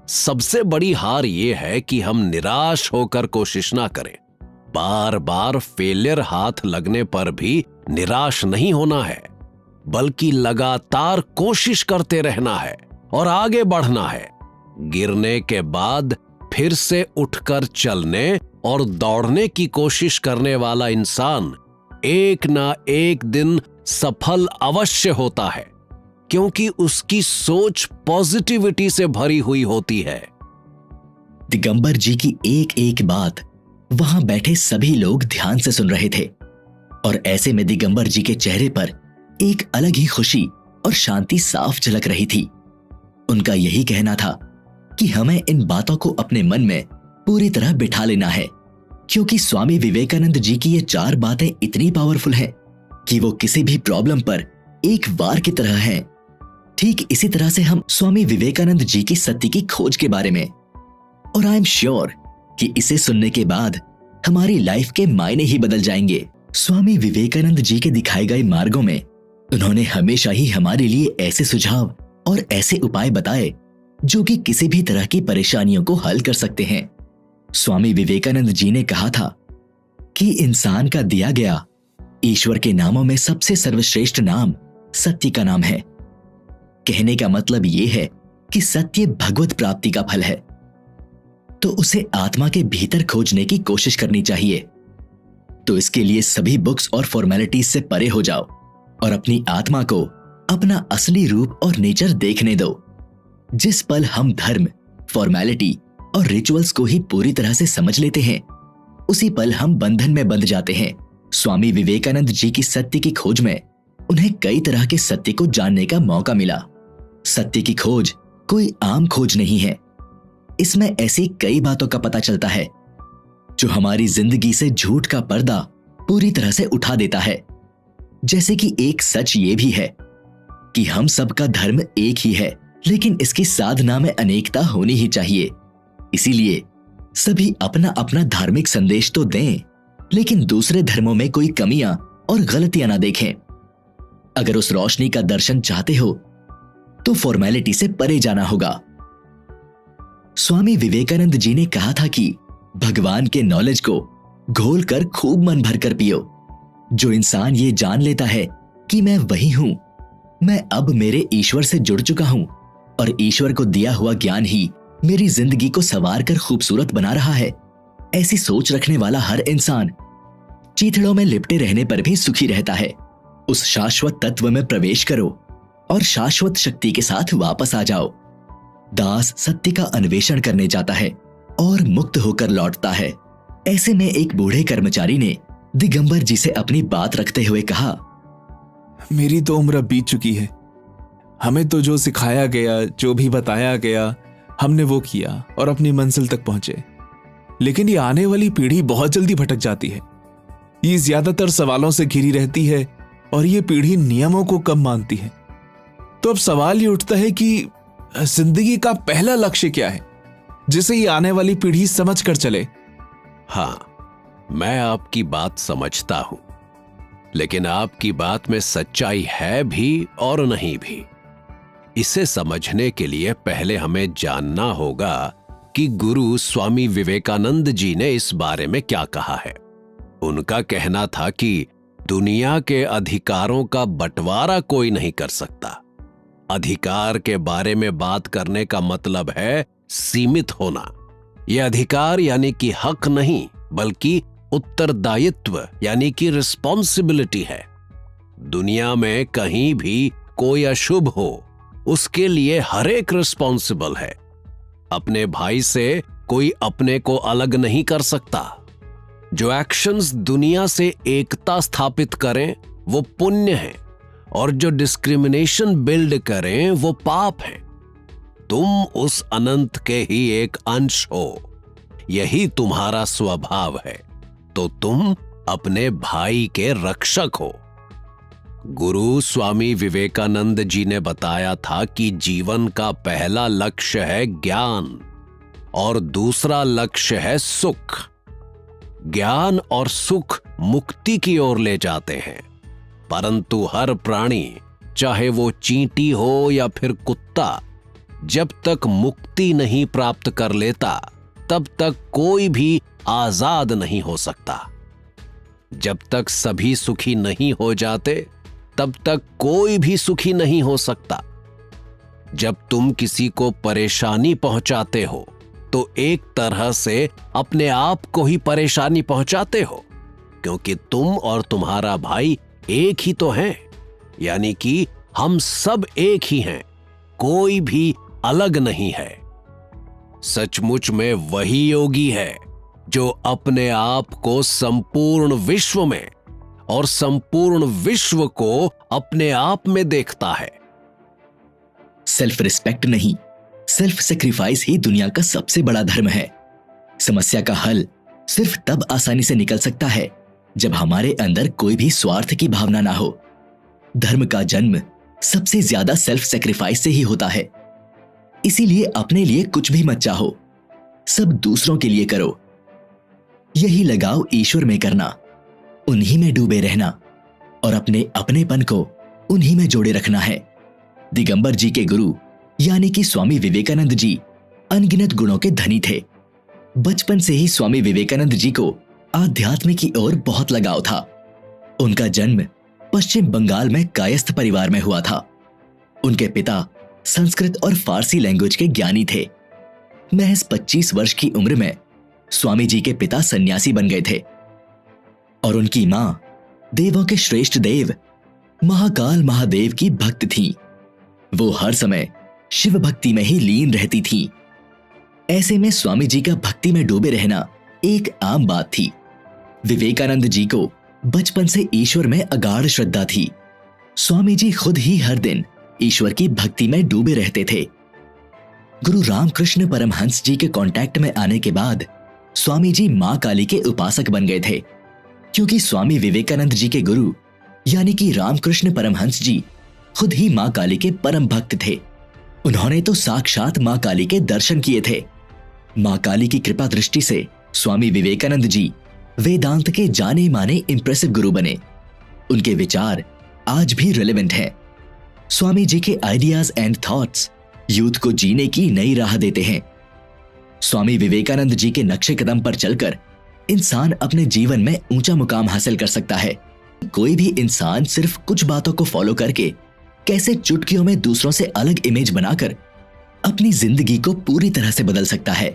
सबसे बड़ी हार यह है कि हम निराश होकर कोशिश ना करें। बार बार फेलियर हाथ लगने पर भी निराश नहीं होना है, बल्कि लगातार कोशिश करते रहना है और आगे बढ़ना है। गिरने के बाद फिर से उठकर चलने और दौड़ने की कोशिश करने वाला इंसान एक ना एक दिन सफल अवश्य होता है, क्योंकि उसकी सोच पॉजिटिविटी से भरी हुई होती है। दिगंबर जी की एक एक बात वहां बैठे सभी लोग ध्यान से सुन रहे थे, और ऐसे में दिगंबर जी के चेहरे पर एक अलग ही खुशी और शांति साफ झलक रही थी। उनका यही कहना था कि हमें इन बातों को अपने मन में पूरी तरह बिठा लेना है, क्योंकि स्वामी विवेकानंद जी की ये 4 बातें इतनी पावरफुल हैं कि वो किसी भी प्रॉब्लम पर एक वार की तरह हैं। ठीक इसी तरह से हम स्वामी विवेकानंद जी की सत्य की खोज के बारे में, और आई एम श्योर कि इसे सुनने के बाद हमारी लाइफ के मायने ही बदल जाएंगे। स्वामी विवेकानंद जी के दिखाए गए मार्गों में उन्होंने हमेशा ही हमारे लिए ऐसे सुझाव और ऐसे उपाय बताए जो कि किसी भी तरह की परेशानियों को हल कर सकते हैं। स्वामी विवेकानंद जी ने कहा था कि इंसान का दिया गया ईश्वर के नामों में सबसे सर्वश्रेष्ठ नाम सत्य का नाम है। कहने का मतलब यह है कि सत्य भगवत प्राप्ति का फल है, तो उसे आत्मा के भीतर खोजने की कोशिश करनी चाहिए। तो इसके लिए सभी बुक्स और फॉर्मेलिटीज से परे हो जाओ और अपनी आत्मा को अपना असली रूप और नेचर देखने दो। जिस पल हम धर्म, फॉर्मेलिटी और रिचुअल्स को ही पूरी तरह से समझ लेते हैं, उसी पल हम बंधन में बंध जाते हैं। स्वामी विवेकानंद जी की सत्य की खोज में उन्हें कई तरह के सत्य को जानने का मौका मिला। सत्य की खोज कोई आम खोज नहीं है। इसमें ऐसी कई बातों का पता चलता है जो हमारी जिंदगी से झूठ का पर्दा पूरी तरह से उठा देता है। जैसे कि एक सच ये भी है कि हम सबका धर्म एक ही है, लेकिन इसकी साधना में अनेकता होनी ही चाहिए। इसीलिए सभी अपना अपना धार्मिक संदेश तो दें, लेकिन दूसरे धर्मों में कोई कमियां और गलतियां ना देखें। अगर उस रोशनी का दर्शन चाहते हो तो फॉर्मेलिटी से परे जाना होगा। स्वामी विवेकानंद जी ने कहा था कि भगवान के नॉलेज को घोल कर खूब मन भर कर पियो। जो इंसान ये जान लेता है कि मैं वही हूं, मैं अब मेरे ईश्वर से जुड़ चुका हूं और ईश्वर को दिया हुआ ज्ञान ही मेरी जिंदगी को संवार कर खूबसूरत बना रहा है, ऐसी सोच रखने वाला हर इंसान चीथड़ों में लिपटे रहने पर भी सुखी रहता है। उस शाश्वत तत्व में प्रवेश करो और शाश्वत शक्ति के साथ वापस आ जाओ। दास सत्य का अन्वेषण करने जाता है और मुक्त होकर लौटता है। ऐसे में एक बूढ़े कर्मचारी ने दिगंबर जी से अपनी बात रखते हुए कहा, मेरी तो उम्र बीत चुकी है। हमें तो जो सिखाया गया, जो भी बताया गया, हमने वो किया और अपनी मंजिल तक पहुंचे। लेकिन ये आने वाली पीढ़ी बहुत जल्दी भटक जाती है। ये ज्यादातर सवालों से घिरी रहती है और ये पीढ़ी नियमों को कम मानती है। तो अब सवाल ये उठता है कि जिंदगी का पहला लक्ष्य क्या है, जिसे ये आने वाली पीढ़ी समझ कर चले। हाँ, मैं आपकी बात समझता हूं, लेकिन आपकी बात में सच्चाई है भी और नहीं भी। इसे समझने के लिए पहले हमें जानना होगा कि गुरु स्वामी विवेकानंद जी ने इस बारे में क्या कहा है। उनका कहना था कि दुनिया के अधिकारों का बंटवारा कोई नहीं कर सकता। अधिकार के बारे में बात करने का मतलब है सीमित होना। यह अधिकार यानी कि हक नहीं, बल्कि उत्तरदायित्व यानी कि रिस्पॉन्सिबिलिटी है। दुनिया में कहीं भी कोई अशुभ हो, उसके लिए हर एक रिस्पॉन्सिबल है। अपने भाई से कोई अपने को अलग नहीं कर सकता। जो एक्शंस दुनिया से एकता स्थापित करें वो पुण्य है, और जो डिस्क्रिमिनेशन बिल्ड करें वो पाप है। तुम उस अनंत के ही एक अंश हो, यही तुम्हारा स्वभाव है, तो तुम अपने भाई के रक्षक हो। गुरु स्वामी विवेकानंद जी ने बताया था कि जीवन का पहला लक्ष्य है ज्ञान और दूसरा लक्ष्य है सुख। ज्ञान और सुख मुक्ति की ओर ले जाते हैं, परंतु हर प्राणी, चाहे वो चींटी हो या फिर कुत्ता, जब तक मुक्ति नहीं प्राप्त कर लेता तब तक कोई भी आजाद नहीं हो सकता। जब तक सभी सुखी नहीं हो जाते तब तक कोई भी सुखी नहीं हो सकता। जब तुम किसी को परेशानी पहुंचाते हो तो एक तरह से अपने आप को ही परेशानी पहुंचाते हो, क्योंकि तुम और तुम्हारा भाई एक ही तो हैं, यानी कि हम सब एक ही हैं, कोई भी अलग नहीं है। सचमुच में वही योगी है जो अपने आप को संपूर्ण विश्व में और संपूर्ण विश्व को अपने आप में देखता है। सेल्फ रिस्पेक्ट नहीं, सेल्फ सेक्रीफाइस ही दुनिया का सबसे बड़ा धर्म है। समस्या का हल सिर्फ तब आसानी से निकल सकता है जब हमारे अंदर कोई भी स्वार्थ की भावना ना हो। धर्म का जन्म सबसे ज्यादा सेल्फ सेक्रीफाइस से ही होता है। इसीलिए अपने लिए कुछ भी मत चाहो, सब दूसरों के लिए करो। यही लगाव ईश्वर में करना, उन्हीं में डूबे रहना और अपने अपनेपन को उन्हीं में जोड़े रखना है। दिगंबर जी के गुरु यानी कि स्वामी विवेकानंद जी अनगिनत गुणों के धनी थे। बचपन से ही स्वामी विवेकानंद जी को आध्यात्म की ओर बहुत लगाव था। उनका जन्म पश्चिम बंगाल में कायस्थ परिवार में हुआ था। उनके पिता संस्कृत और फारसी लैंग्वेज के ज्ञानी थे। महज 25 वर्ष की उम्र में स्वामी जी के पिता सन्यासी बन गए थे और उनकी मां देवों के श्रेष्ठ देव महाकाल महादेव की भक्त थी। वो हर समय शिव भक्ति में ही लीन रहती थी। ऐसे में स्वामी जी का भक्ति में डूबे रहना एक आम बात थी। विवेकानंद जी को बचपन से ईश्वर में अगाध श्रद्धा थी। स्वामी जी खुद ही हर दिन ईश्वर की भक्ति में डूबे रहते थे। गुरु रामकृष्ण परमहंस जी के कांटेक्ट में आने के बाद स्वामी जी मां काली के उपासक बन गए थे, क्योंकि स्वामी विवेकानंद जी के गुरु यानी कि रामकृष्ण परमहंस जी खुद ही मां काली के परम भक्त थे। उन्होंने तो साक्षात मां काली के दर्शन किए थे। मां काली की कृपा दृष्टि से स्वामी विवेकानंद जी वेदांत के जाने माने इंप्रेसिव गुरु बने। उनके विचार आज भी रिलेवेंट हैं। स्वामी जी के आइडियाज एंड थॉट्स यूथ को जीने की नई राह देते हैं। स्वामी विवेकानंद जी के नक्शे कदम पर चलकर इंसान अपने जीवन में ऊंचा मुकाम हासिल कर सकता है। कोई भी इंसान सिर्फ कुछ बातों को फॉलो करके कैसे चुटकियों में दूसरों से अलग इमेज बनाकर अपनी जिंदगी को पूरी तरह से बदल सकता है।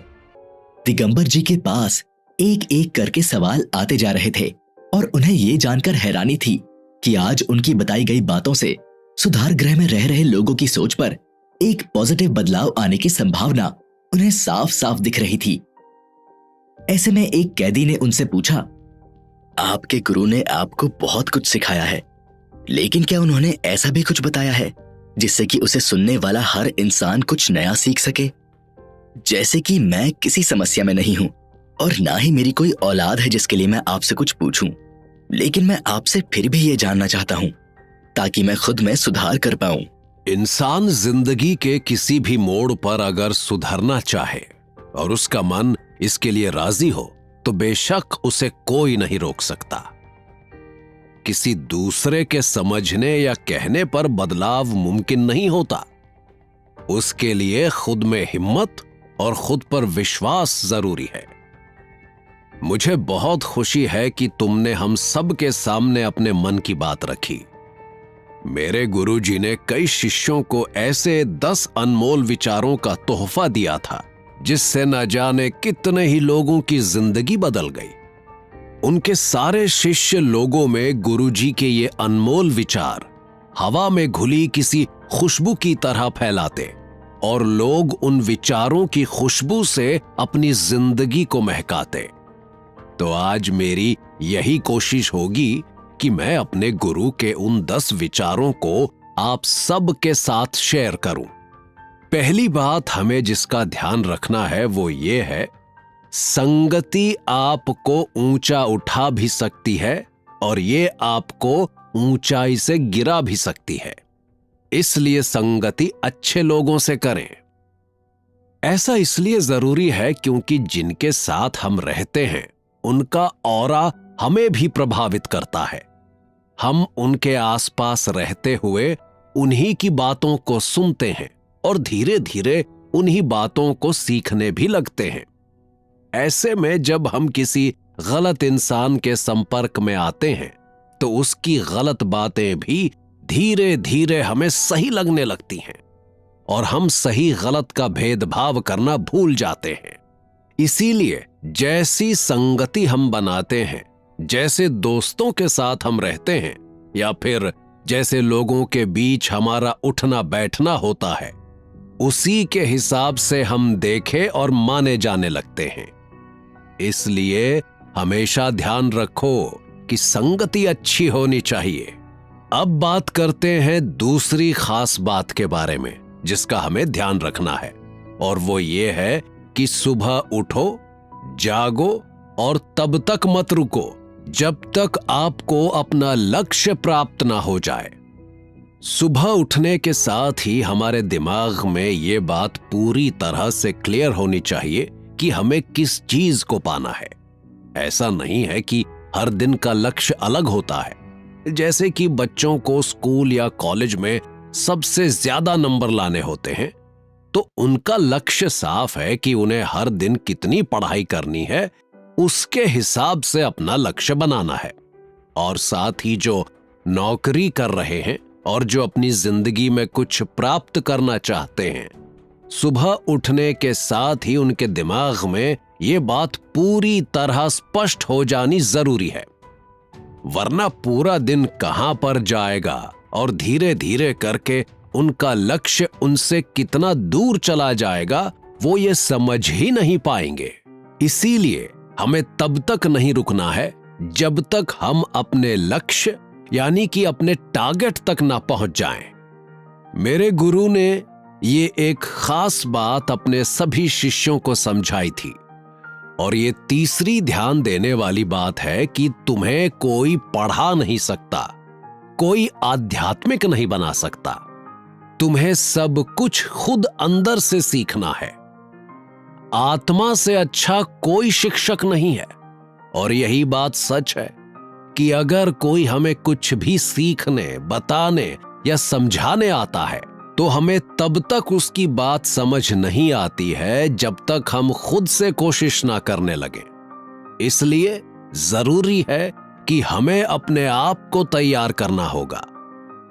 दिगंबर जी के पास एक एक करके सवाल आते जा रहे थे और उन्हें यह जानकर हैरानी थी कि आज उनकी बताई गई बातों से सुधार गृह में रह रहे लोगों की सोच पर एक पॉजिटिव बदलाव आने की संभावना उन्हें साफ साफ दिख रही थी। ऐसे में एक कैदी ने उनसे पूछा, आपके गुरु ने आपको बहुत कुछ सिखाया है, लेकिन क्या उन्होंने ऐसा भी कुछ बताया है जिससे कि उसे सुनने वाला हर इंसान कुछ नया सीख सके? जैसे कि मैं किसी समस्या में नहीं हूं और ना ही मेरी कोई औलाद है जिसके लिए मैं आपसे कुछ पूछूं, लेकिन मैं आपसे फिर भी ये जानना चाहता हूं ताकि मैं खुद में सुधार कर पाऊं। इंसान जिंदगी के किसी भी मोड़ पर अगर सुधरना चाहे और उसका मन इसके लिए राजी हो तो बेशक उसे कोई नहीं रोक सकता। किसी दूसरे के समझने या कहने पर बदलाव मुमकिन नहीं होता। उसके लिए खुद में हिम्मत और खुद पर विश्वास जरूरी है। मुझे बहुत खुशी है कि तुमने हम सब के सामने अपने मन की बात रखी। मेरे गुरुजी ने कई शिष्यों को ऐसे 10 अनमोल विचारों का तोहफा दिया था जिससे न जाने कितने ही लोगों की जिंदगी बदल गई। उनके सारे शिष्य लोगों में गुरुजी के ये अनमोल विचार हवा में घुली किसी खुशबू की तरह फैलाते और लोग उन विचारों की खुशबू से अपनी जिंदगी को महकाते। तो आज मेरी यही कोशिश होगी कि मैं अपने गुरु के उन 10 विचारों को आप सब के साथ शेयर करूं। पहली बात हमें जिसका ध्यान रखना है वो ये है, संगति आपको ऊंचा उठा भी सकती है और ये आपको ऊंचाई से गिरा भी सकती है। इसलिए संगति अच्छे लोगों से करें। ऐसा इसलिए जरूरी है क्योंकि जिनके साथ हम रहते हैं उनका ऑरा हमें भी प्रभावित करता है। हम उनके आसपास रहते हुए उन्हीं की बातों को सुनते हैं और धीरे धीरे उन्हीं बातों को सीखने भी लगते हैं। ऐसे में जब हम किसी गलत इंसान के संपर्क में आते हैं तो उसकी गलत बातें भी धीरे धीरे हमें सही लगने लगती हैं और हम सही गलत का भेदभाव करना भूल जाते हैं। इसीलिए जैसी संगति हम बनाते हैं, जैसे दोस्तों के साथ हम रहते हैं या फिर जैसे लोगों के बीच हमारा उठना बैठना होता है, उसी के हिसाब से हम देखे और माने जाने लगते हैं। इसलिए हमेशा ध्यान रखो कि संगति अच्छी होनी चाहिए। अब बात करते हैं दूसरी खास बात के बारे में जिसका हमें ध्यान रखना है, और वो ये है कि सुबह उठो, जागो और तब तक मत रुको जब तक आपको अपना लक्ष्य प्राप्त ना हो जाए। सुबह उठने के साथ ही हमारे दिमाग में ये बात पूरी तरह से क्लियर होनी चाहिए कि हमें किस चीज को पाना है। ऐसा नहीं है कि हर दिन का लक्ष्य अलग होता है। जैसे कि बच्चों को स्कूल या कॉलेज में सबसे ज्यादा नंबर लाने होते हैं, तो उनका लक्ष्य साफ है कि उन्हें हर दिन कितनी पढ़ाई करनी है, उसके हिसाब से अपना लक्ष्य बनाना है। और साथ ही जो नौकरी कर रहे हैं और जो अपनी जिंदगी में कुछ प्राप्त करना चाहते हैं, सुबह उठने के साथ ही उनके दिमाग में ये बात पूरी तरह स्पष्ट हो जानी जरूरी है। वरना पूरा दिन कहां पर जाएगा और धीरे धीरे करके उनका लक्ष्य उनसे कितना दूर चला जाएगा वो ये समझ ही नहीं पाएंगे। इसीलिए हमें तब तक नहीं रुकना है जब तक हम अपने लक्ष्य यानी कि अपने टारगेट तक ना पहुंच जाएं। मेरे गुरु ने ये एक खास बात अपने सभी शिष्यों को समझाई थी, और ये तीसरी ध्यान देने वाली बात है कि तुम्हें कोई पढ़ा नहीं सकता, कोई आध्यात्मिक नहीं बना सकता। तुम्हें सब कुछ खुद अंदर से सीखना है। आत्मा से अच्छा कोई शिक्षक नहीं है। और यही बात सच है कि अगर कोई हमें कुछ भी सीखने, बताने या समझाने आता है तो हमें तब तक उसकी बात समझ नहीं आती है जब तक हम खुद से कोशिश ना करने लगे। इसलिए जरूरी है कि हमें अपने आप को तैयार करना होगा।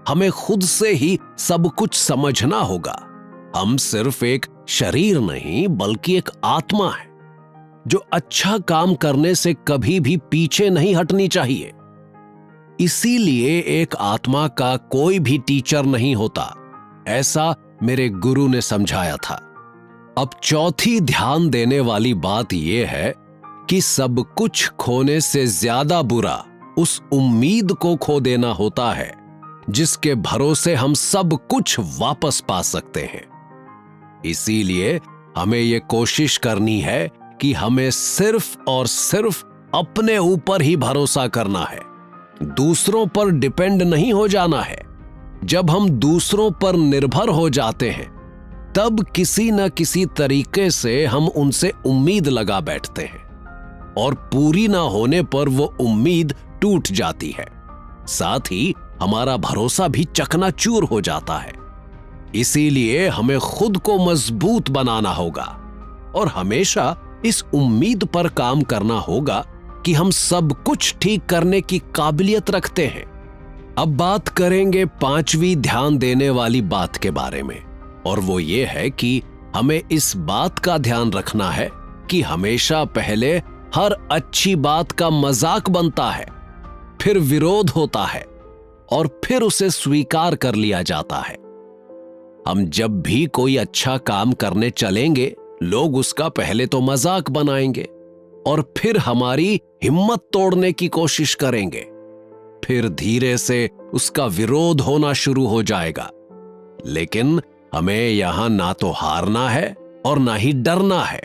हमें खुद से ही सब कुछ समझना होगा। हम सिर्फ एक शरीर नहीं बल्कि एक आत्मा है जो अच्छा काम करने से कभी भी पीछे नहीं हटनी चाहिए। इसीलिए एक आत्मा का कोई भी टीचर नहीं होता, ऐसा मेरे गुरु ने समझाया था। अब चौथी ध्यान देने वाली बात यह है कि सब कुछ खोने से ज्यादा बुरा उस उम्मीद को खो देना होता है जिसके भरोसे हम सब कुछ वापस पा सकते हैं। इसीलिए हमें यह कोशिश करनी है कि हमें सिर्फ और सिर्फ अपने ऊपर ही भरोसा करना है, दूसरों पर डिपेंड नहीं हो जाना है। जब हम दूसरों पर निर्भर हो जाते हैं तब किसी न किसी तरीके से हम उनसे उम्मीद लगा बैठते हैं और पूरी ना होने पर वो उम्मीद टूट जाती है, साथ ही हमारा भरोसा भी चकनाचूर हो जाता है। इसीलिए हमें खुद को मजबूत बनाना होगा और हमेशा इस उम्मीद पर काम करना होगा कि हम सब कुछ ठीक करने की काबिलियत रखते हैं। अब बात करेंगे पांचवी ध्यान देने वाली बात के बारे में, और वो ये है कि हमें इस बात का ध्यान रखना है कि हमेशा पहले हर अच्छी बात का मजाक बनता है, फिर विरोध होता है, और फिर उसे स्वीकार कर लिया जाता है। हम जब भी कोई अच्छा काम करने चलेंगे, लोग उसका पहले तो मजाक बनाएंगे और फिर हमारी हिम्मत तोड़ने की कोशिश करेंगे। फिर धीरे से उसका विरोध होना शुरू हो जाएगा। लेकिन हमें यहां ना तो हारना है और ना ही डरना है।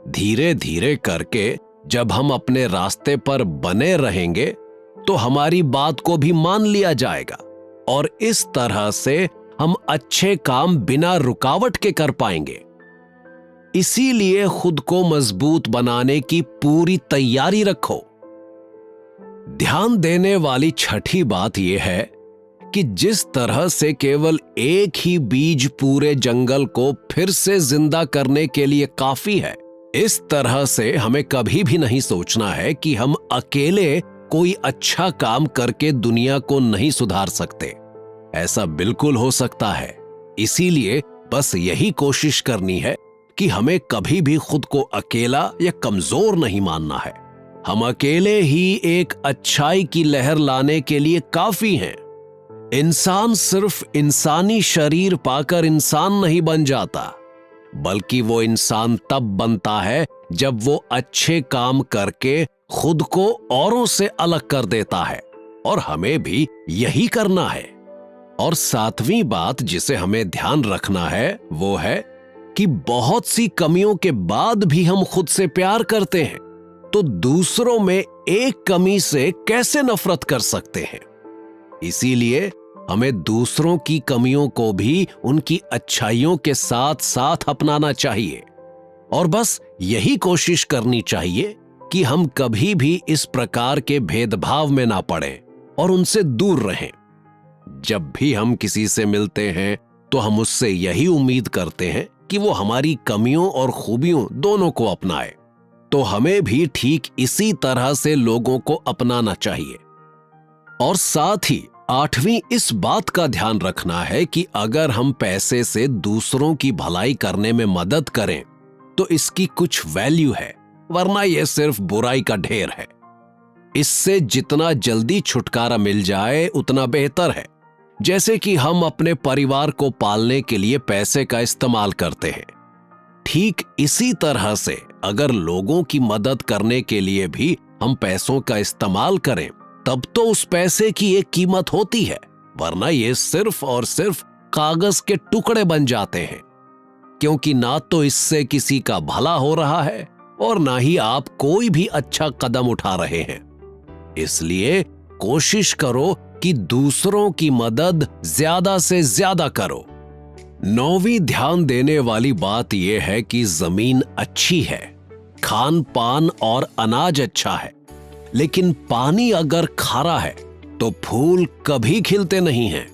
धीरे धीरे करके जब हम अपने रास्ते पर बने रहेंगे तो हमारी बात को भी मान लिया जाएगा और इस तरह से हम अच्छे काम बिना रुकावट के कर पाएंगे। इसीलिए खुद को मजबूत बनाने की पूरी तैयारी रखो। ध्यान देने वाली छठी बात यह है कि जिस तरह से केवल एक ही बीज पूरे जंगल को फिर से जिंदा करने के लिए काफी है, इस तरह से हमें कभी भी नहीं सोचना है कि हम अकेले कोई अच्छा काम करके दुनिया को नहीं सुधार सकते। ऐसा बिल्कुल हो सकता है। इसीलिए बस यही कोशिश करनी है कि हमें कभी भी खुद को अकेला या कमजोर नहीं मानना है। हम अकेले ही एक अच्छाई की लहर लाने के लिए काफी हैं। इंसान सिर्फ इंसानी शरीर पाकर इंसान नहीं बन जाता, बल्कि वो इंसान तब बनता है जब वो अच्छे काम करके खुद को औरों से अलग कर देता है, और हमें भी यही करना है। और सातवीं बात जिसे हमें ध्यान रखना है वो है कि बहुत सी कमियों के बाद भी हम खुद से प्यार करते हैं, तो दूसरों में एक कमी से कैसे नफरत कर सकते हैं। इसीलिए हमें दूसरों की कमियों को भी उनकी अच्छाइयों के साथ साथ अपनाना चाहिए, और बस यही कोशिश करनी चाहिए कि हम कभी भी इस प्रकार के भेदभाव में ना पड़ें और उनसे दूर रहें। जब भी हम किसी से मिलते हैं तो हम उससे यही उम्मीद करते हैं कि वो हमारी कमियों और खूबियों दोनों को अपनाए, तो हमें भी ठीक इसी तरह से लोगों को अपनाना चाहिए। और साथ ही आठवीं इस बात का ध्यान रखना है कि अगर हम पैसे से दूसरों की भलाई करने में मदद करें तो इसकी कुछ वैल्यू है, वरना यह सिर्फ बुराई का ढेर है। इससे जितना जल्दी छुटकारा मिल जाए उतना बेहतर है। जैसे कि हम अपने परिवार को पालने के लिए पैसे का इस्तेमाल करते हैं, ठीक इसी तरह से अगर लोगों की मदद करने के लिए भी हम पैसों का इस्तेमाल करें तब तो उस पैसे की एक कीमत होती है, वरना ये सिर्फ और सिर्फ कागज के टुकड़े बन जाते हैं, क्योंकि ना तो इससे किसी का भला हो रहा है और ना ही आप कोई भी अच्छा कदम उठा रहे हैं। इसलिए कोशिश करो कि दूसरों की मदद ज्यादा से ज्यादा करो। नौवीं ध्यान देने वाली बात यह है कि जमीन अच्छी है, खान पान और अनाज अच्छा है, लेकिन पानी अगर खारा है तो फूल कभी खिलते नहीं हैं।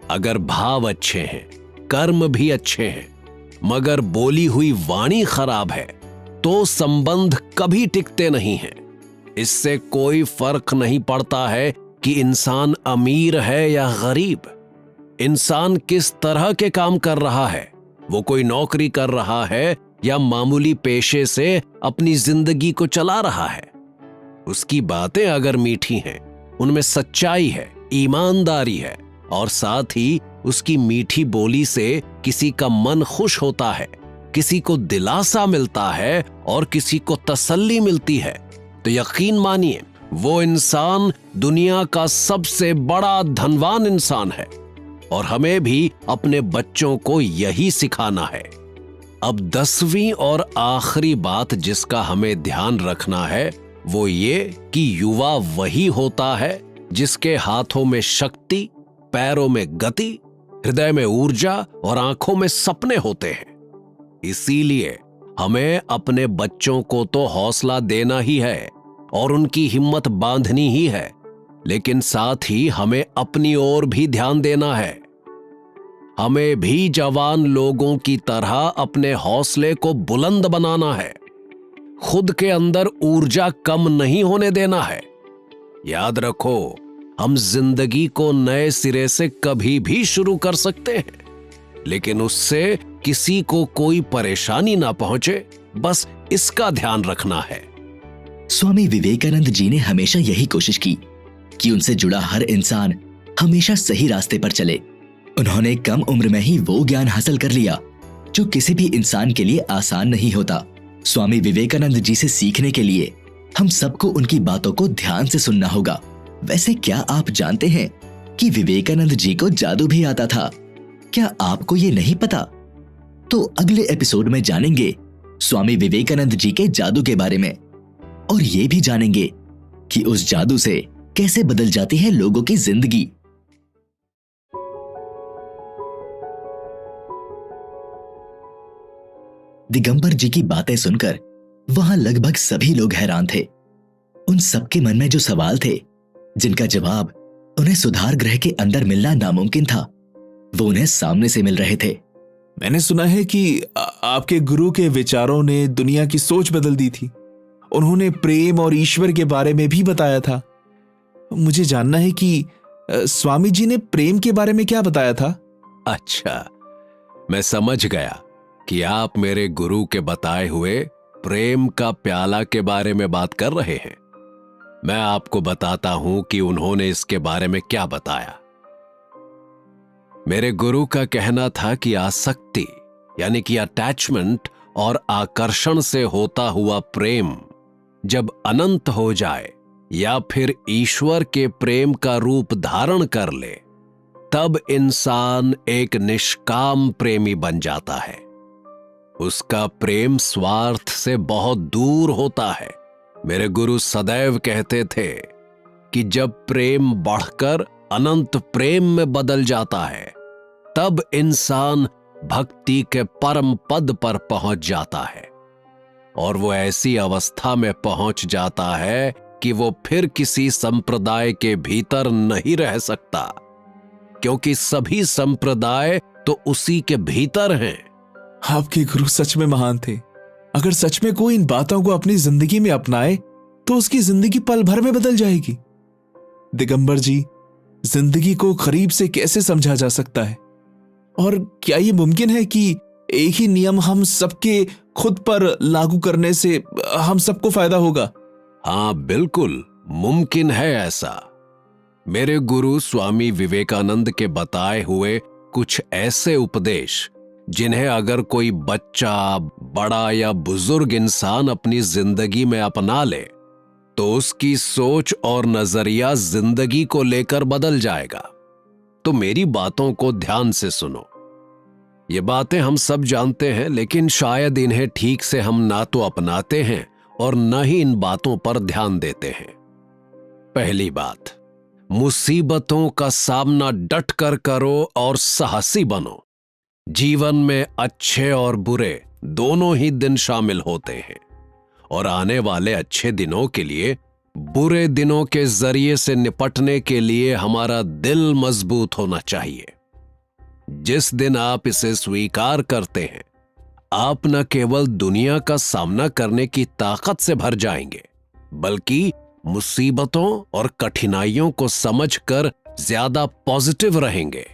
अगर भाव अच्छे हैं, कर्म भी अच्छे हैं, मगर बोली हुई वाणी खराब है तो संबंध कभी टिकते नहीं हैं। इससे कोई फर्क नहीं पड़ता है कि इंसान अमीर है या गरीब, इंसान किस तरह के काम कर रहा है, वो कोई नौकरी कर रहा है या मामूली पेशे से अपनी जिंदगी को चला रहा है। उसकी बातें अगर मीठी हैं, उनमें सच्चाई है, ईमानदारी है, और साथ ही उसकी मीठी बोली से किसी का मन खुश होता है, किसी को दिलासा मिलता है और किसी को तसल्ली मिलती है, तो यकीन मानिए वो इंसान दुनिया का सबसे बड़ा धनवान इंसान है। और हमें भी अपने बच्चों को यही सिखाना है। अब 10वीं और आखिरी बात जिसका हमें ध्यान रखना है वो ये कि युवा वही होता है जिसके हाथों में शक्ति, पैरों में गति, हृदय में ऊर्जा और आंखों में सपने होते हैं। इसीलिए हमें अपने बच्चों को तो हौसला देना ही है और उनकी हिम्मत बांधनी ही है, लेकिन साथ ही हमें अपनी ओर भी ध्यान देना है। हमें भी जवान लोगों की तरह अपने हौसले को बुलंद बनाना है, खुद के अंदर ऊर्जा कम नहीं होने देना है। याद रखो, हम जिंदगी को नए सिरे से कभी भी शुरू कर सकते हैं, लेकिन उससे किसी को कोई परेशानी ना पहुंचे, बस इसका ध्यान रखना है। स्वामी विवेकानंद जी ने हमेशा यही कोशिश की कि उनसे जुड़ा हर इंसान हमेशा सही रास्ते पर चले। उन्होंने कम उम्र में ही वो ज्ञान हासिल कर लिया जो किसी भी इंसान के लिए आसान नहीं होता। स्वामी विवेकानंद जी से सीखने के लिए हम सबको उनकी बातों को ध्यान से सुनना होगा। वैसे क्या आप जानते हैं कि विवेकानंद जी को जादू भी आता था? क्या आपको ये नहीं पता? तो अगले एपिसोड में जानेंगे स्वामी विवेकानंद जी के जादू के बारे में, और ये भी जानेंगे कि उस जादू से कैसे बदल जाती है लोगों की जिंदगी। दिगंबर जी की बातें सुनकर वहां लगभग सभी लोग हैरान थे। उन सबके मन में जो सवाल थे, जिनका जवाब उन्हें सुधार ग्रह के अंदर मिलना नामुमकिन था, वो उन्हें सामने से मिल रहे थे। मैंने सुना है कि आपके गुरु के विचारों ने दुनिया की सोच बदल दी थी। उन्होंने प्रेम और ईश्वर के बारे में भी बताया था। मुझे जानना है कि स्वामी जी ने प्रेम के बारे में क्या बताया था? अच्छा, मैं समझ गया कि आप मेरे गुरु के बताए हुए प्रेम का प्याला के बारे में बात कर रहे हैं। मैं आपको बताता हूं कि उन्होंने इसके बारे में क्या बताया। मेरे गुरु का कहना था कि आसक्ति यानी कि अटैचमेंट और आकर्षण से होता हुआ प्रेम जब अनंत हो जाए या फिर ईश्वर के प्रेम का रूप धारण कर ले, तब इंसान एक निष्काम प्रेमी बन जाता है। उसका प्रेम स्वार्थ से बहुत दूर होता है। मेरे गुरु सदैव कहते थे कि जब प्रेम बढ़कर अनंत प्रेम में बदल जाता है, तब इंसान भक्ति के परम पद पर पहुंच जाता है, और वो ऐसी अवस्था में पहुंच जाता है कि वो फिर किसी संप्रदाय के भीतर नहीं रह सकता, क्योंकि सभी संप्रदाय तो उसी के भीतर हैं। आपके गुरु सच में महान थे। अगर सच में कोई इन बातों को अपनी जिंदगी में अपनाए तो उसकी जिंदगी पल भर में बदल जाएगी। दिगंबर जी, जिंदगी को करीब से कैसे समझा जा सकता है? और क्या ये मुमकिन है कि एक ही नियम हम सबके खुद पर लागू करने से हम सबको फायदा होगा? हाँ, बिल्कुल मुमकिन है ऐसा। मेरे गुरु स्वामी विवेकानंद के बताए हुए कुछ ऐसे उपदेश जिन्हें अगर कोई बच्चा, बड़ा या बुजुर्ग इंसान अपनी जिंदगी में अपना ले तो उसकी सोच और नजरिया जिंदगी को लेकर बदल जाएगा। तो मेरी बातों को ध्यान से सुनो। ये बातें हम सब जानते हैं, लेकिन शायद इन्हें ठीक से हम ना तो अपनाते हैं और न ही इन बातों पर ध्यान देते हैं। पहली बात, मुसीबतों का सामना डट कर करो और साहसी बनो। जीवन में अच्छे और बुरे दोनों ही दिन शामिल होते हैं, और आने वाले अच्छे दिनों के लिए बुरे दिनों के जरिए से निपटने के लिए हमारा दिल मजबूत होना चाहिए। जिस दिन आप इसे स्वीकार करते हैं, आप न केवल दुनिया का सामना करने की ताकत से भर जाएंगे, बल्कि मुसीबतों और कठिनाइयों को समझकर ज्यादा पॉजिटिव रहेंगे।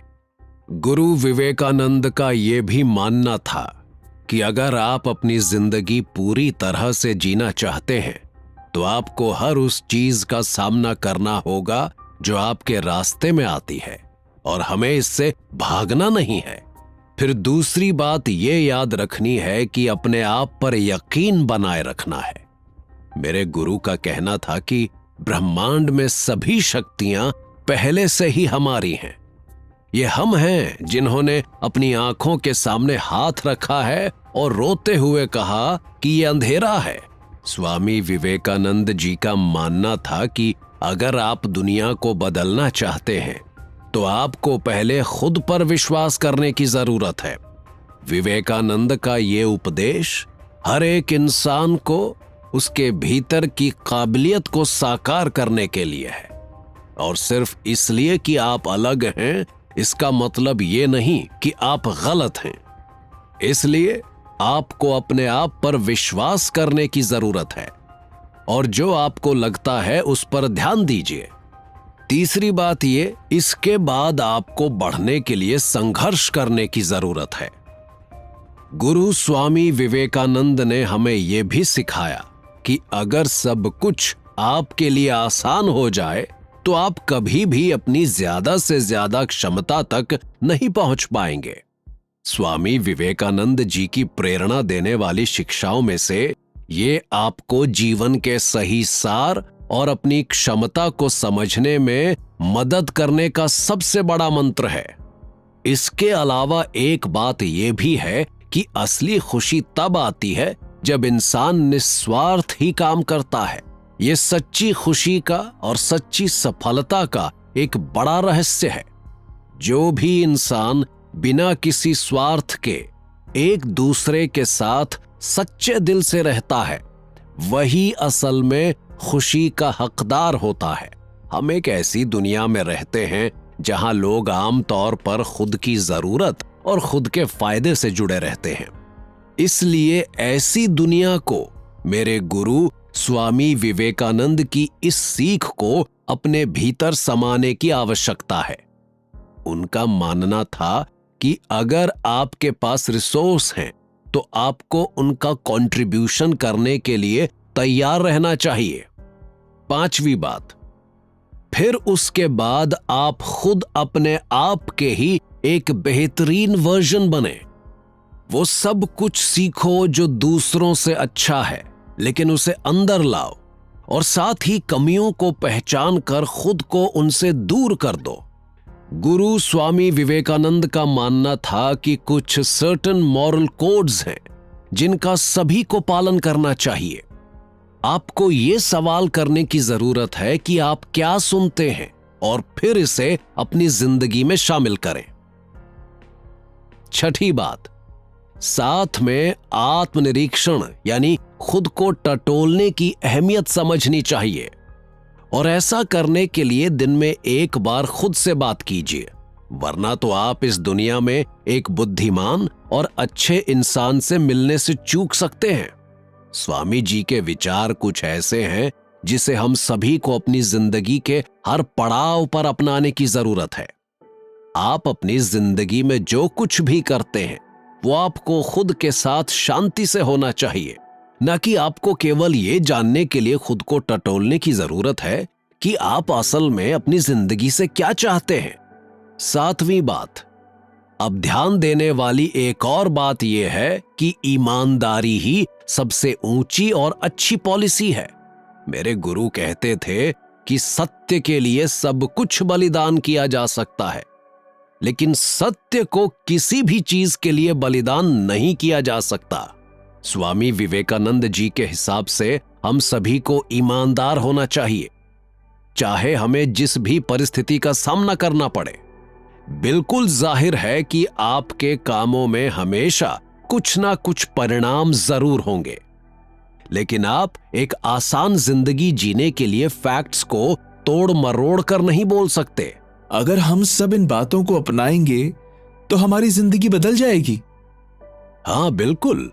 गुरु विवेकानंद का यह भी मानना था कि अगर आप अपनी जिंदगी पूरी तरह से जीना चाहते हैं तो आपको हर उस चीज का सामना करना होगा जो आपके रास्ते में आती है, और हमें इससे भागना नहीं है। फिर दूसरी बात ये याद रखनी है कि अपने आप पर यकीन बनाए रखना है। मेरे गुरु का कहना था कि ब्रह्मांड में सभी शक्तियां पहले से ही हमारी हैं। ये हम हैं जिन्होंने अपनी आंखों के सामने हाथ रखा है और रोते हुए कहा कि ये अंधेरा है। स्वामी विवेकानंद जी का मानना था कि अगर आप दुनिया को बदलना चाहते हैं तो आपको पहले खुद पर विश्वास करने की जरूरत है। विवेकानंद का ये उपदेश हर एक इंसान को उसके भीतर की काबिलियत को साकार करने के लिए है, और सिर्फ इसलिए कि आप अलग हैं इसका मतलब ये नहीं कि आप गलत हैं। इसलिए आपको अपने आप पर विश्वास करने की जरूरत है, और जो आपको लगता है उस पर ध्यान दीजिए। तीसरी बात ये, इसके बाद आपको बढ़ने के लिए संघर्ष करने की जरूरत है। गुरु स्वामी विवेकानंद ने हमें यह भी सिखाया कि अगर सब कुछ आपके लिए आसान हो जाए तो आप कभी भी अपनी ज्यादा से ज्यादा क्षमता तक नहीं पहुंच पाएंगे। स्वामी विवेकानंद जी की प्रेरणा देने वाली शिक्षाओं में से ये आपको जीवन के सही सार और अपनी क्षमता को समझने में मदद करने का सबसे बड़ा मंत्र है। इसके अलावा एक बात यह भी है कि असली खुशी तब आती है जब इंसान निस्वार्थ ही काम करता है। ये सच्ची खुशी का और सच्ची सफलता का एक बड़ा रहस्य है। जो भी इंसान बिना किसी स्वार्थ के एक दूसरे के साथ सच्चे दिल से रहता है, वही असल में खुशी का हकदार होता है। हम एक ऐसी दुनिया में रहते हैं जहां लोग आमतौर पर खुद की जरूरत और खुद के फायदे से जुड़े रहते हैं। इसलिए ऐसी दुनिया को मेरे गुरु स्वामी विवेकानंद की इस सीख को अपने भीतर समाने की आवश्यकता है। उनका मानना था कि अगर आपके पास रिसोर्स हैं तो आपको उनका कंट्रीब्यूशन करने के लिए तैयार रहना चाहिए। पांचवी बात, फिर उसके बाद आप खुद अपने आप के ही एक बेहतरीन वर्जन बने। वो सब कुछ सीखो जो दूसरों से अच्छा है, लेकिन उसे अंदर लाओ और साथ ही कमियों को पहचान कर खुद को उनसे दूर कर दो। गुरु स्वामी विवेकानंद का मानना था कि कुछ सर्टेन मॉरल कोड्स हैं जिनका सभी को पालन करना चाहिए। आपको ये सवाल करने की जरूरत है कि आप क्या सुनते हैं और फिर इसे अपनी जिंदगी में शामिल करें। छठी बात, साथ में आत्मनिरीक्षण यानी खुद को टटोलने की अहमियत समझनी चाहिए और ऐसा करने के लिए दिन में एक बार खुद से बात कीजिए, वरना तो आप इस दुनिया में एक बुद्धिमान और अच्छे इंसान से मिलने से चूक सकते हैं। स्वामी जी के विचार कुछ ऐसे हैं जिसे हम सभी को अपनी जिंदगी के हर पड़ाव पर अपनाने की जरूरत है। आप अपनी जिंदगी में जो कुछ भी करते हैं वो आपको खुद के साथ शांति से होना चाहिए, न कि आपको केवल ये जानने के लिए खुद को टटोलने की जरूरत है कि आप असल में अपनी जिंदगी से क्या चाहते हैं। सातवीं बात, अब ध्यान देने वाली एक और बात यह है कि ईमानदारी ही सबसे ऊंची और अच्छी पॉलिसी है। मेरे गुरु कहते थे कि सत्य के लिए सब कुछ बलिदान किया जा सकता है, लेकिन सत्य को किसी भी चीज के लिए बलिदान नहीं किया जा सकता। स्वामी विवेकानंद जी के हिसाब से हम सभी को ईमानदार होना चाहिए, चाहे हमें जिस भी परिस्थिति का सामना करना पड़े। बिल्कुल जाहिर है कि आपके कामों में हमेशा कुछ ना कुछ परिणाम जरूर होंगे, लेकिन आप एक आसान जिंदगी जीने के लिए फैक्ट्स को तोड़ मरोड़ कर नहीं बोल सकते। अगर हम सब इन बातों को अपनाएंगे तो हमारी जिंदगी बदल जाएगी। हाँ बिल्कुल,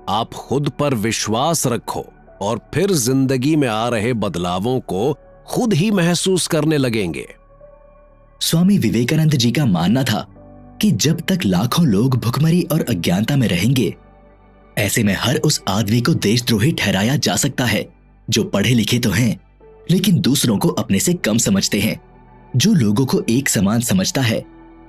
आप खुद पर विश्वास रखो और फिर जिंदगी में आ रहे बदलावों को खुद ही महसूस करने लगेंगे। स्वामी विवेकानंद जी का मानना था कि जब तक लाखों लोग भुखमरी और अज्ञानता में रहेंगे, ऐसे में हर उस आदमी को देशद्रोही ठहराया जा सकता है जो पढ़े लिखे तो हैं लेकिन दूसरों को अपने से कम समझते हैं। जो लोगों को एक समान समझता है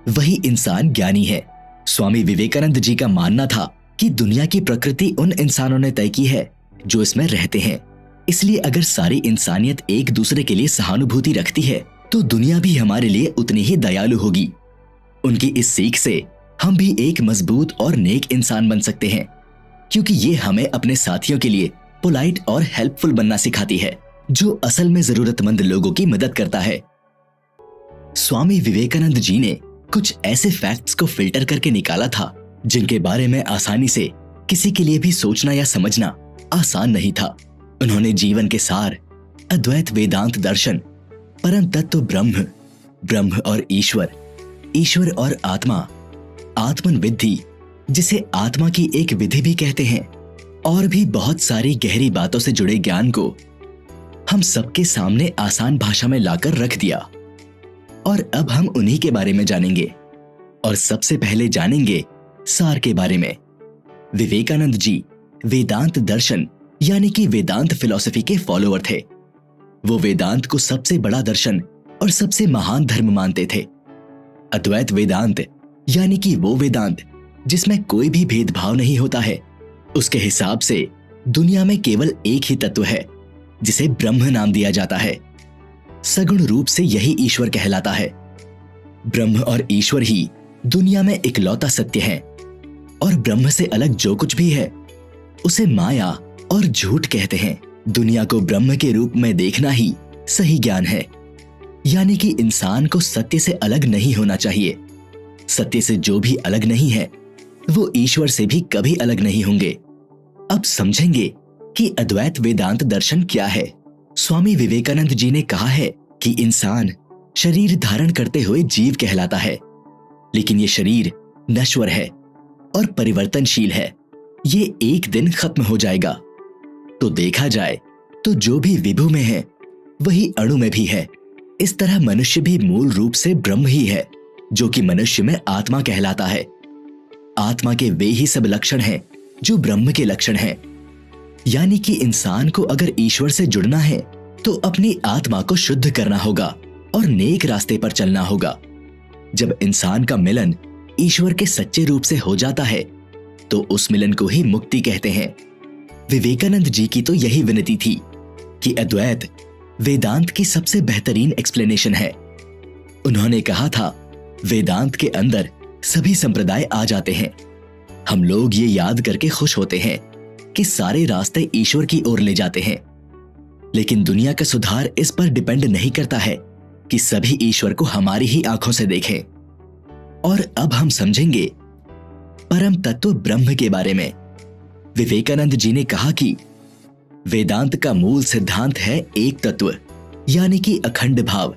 वही इंसान ज्ञानी है। स्वामी विवेकानंद जी का मानना था कि दुनिया की प्रकृति उन इंसानों ने तय की है जो इसमें रहते हैं, इसलिए अगर सारी इंसानियत एक दूसरे के लिए सहानुभूति रखती है तो दुनिया भी हमारे लिए उतनी ही दयालु होगी। उनकी इस सीख से हम भी एक मजबूत और नेक इंसान बन सकते हैं, क्योंकि ये हमें अपने साथियों के लिए पोलाइट और हेल्पफुल बनना सिखाती है, जो असल में जरूरतमंद लोगों की मदद करता है। स्वामी विवेकानंद जी ने कुछ ऐसे फैक्ट्स को फिल्टर करके निकाला था जिनके बारे में आसानी से किसी के लिए भी सोचना या समझना आसान नहीं था। उन्होंने जीवन के सार, अद्वैत वेदांत दर्शन, परम तत्व ब्रह्म, ब्रह्म और ईश्वर, ईश्वर और आत्मा, आत्मन विद्धि जिसे आत्मा की एक विधि भी कहते हैं, और भी बहुत सारी गहरी बातों से जुड़े ज्ञान को हम सबके सामने आसान भाषा में लाकर रख दिया। और अब हम उन्हीं के बारे में जानेंगे, और सबसे पहले जानेंगे सार के बारे में। विवेकानंद जी वेदांत दर्शन यानी कि वेदांत फिलॉसफी के फॉलोअर थे। वो वेदांत को सबसे बड़ा दर्शन और सबसे महान धर्म मानते थे। अद्वैत वेदांत यानी कि वो वेदांत जिसमें कोई भी भेदभाव नहीं होता है, उसके हिसाब से दुनिया में केवल एक ही तत्व है जिसे ब्रह्म नाम दिया जाता है। सगुण रूप से यही ईश्वर कहलाता है। ब्रह्म और ईश्वर ही दुनिया में इकलौता सत्य है और ब्रह्म से अलग जो कुछ भी है उसे माया और झूठ कहते हैं। दुनिया को ब्रह्म के रूप में देखना ही सही ज्ञान है, यानी कि इंसान को सत्य से अलग नहीं होना चाहिए। सत्य से जो भी अलग नहीं है वो ईश्वर से भी कभी अलग नहीं होंगे। अब समझेंगे कि अद्वैत वेदांत दर्शन क्या है। स्वामी विवेकानंद जी ने कहा है कि इंसान शरीर धारण करते हुए जीव कहलाता है, लेकिन ये शरीर नश्वर है और परिवर्तनशील है। ये एक दिन खत्म हो जाएगा। तो देखा जाए तो जो भी विभु में है वही अणु में भी है। इस तरह मनुष्य भी मूल रूप से ब्रह्म ही है, जो कि मनुष्य में आत्मा कहलाता है। आत्मा के वे ही सब लक्षण हैं जो ब्रह्म के लक्षण हैं। यानी कि इंसान को अगर ईश्वर से जुड़ना है तो अपनी आत्मा को शुद्ध करना होगा और नेक रास्ते पर चलना होगा। जब इंसान का मिलन ईश्वर के सच्चे रूप से हो जाता है तो उस मिलन को ही मुक्ति कहते हैं। विवेकानंद जी की तो यही विनती थी कि अद्वैत वेदांत की सबसे बेहतरीन एक्सप्लेनेशन है। उन्होंने कहा था, वेदांत के अंदर सभी संप्रदाय आ जाते हैं। हम लोग ये याद करके खुश होते हैं कि सारे रास्ते ईश्वर की ओर ले जाते हैं, लेकिन दुनिया का सुधार इस पर डिपेंड नहीं करता है कि सभी ईश्वर को हमारी ही आंखों से देखें। और अब हम समझेंगे परम तत्व ब्रह्म के बारे में। विवेकानंद जी ने कहा कि वेदांत का मूल सिद्धांत है एक तत्व, यानी कि अखंड भाव।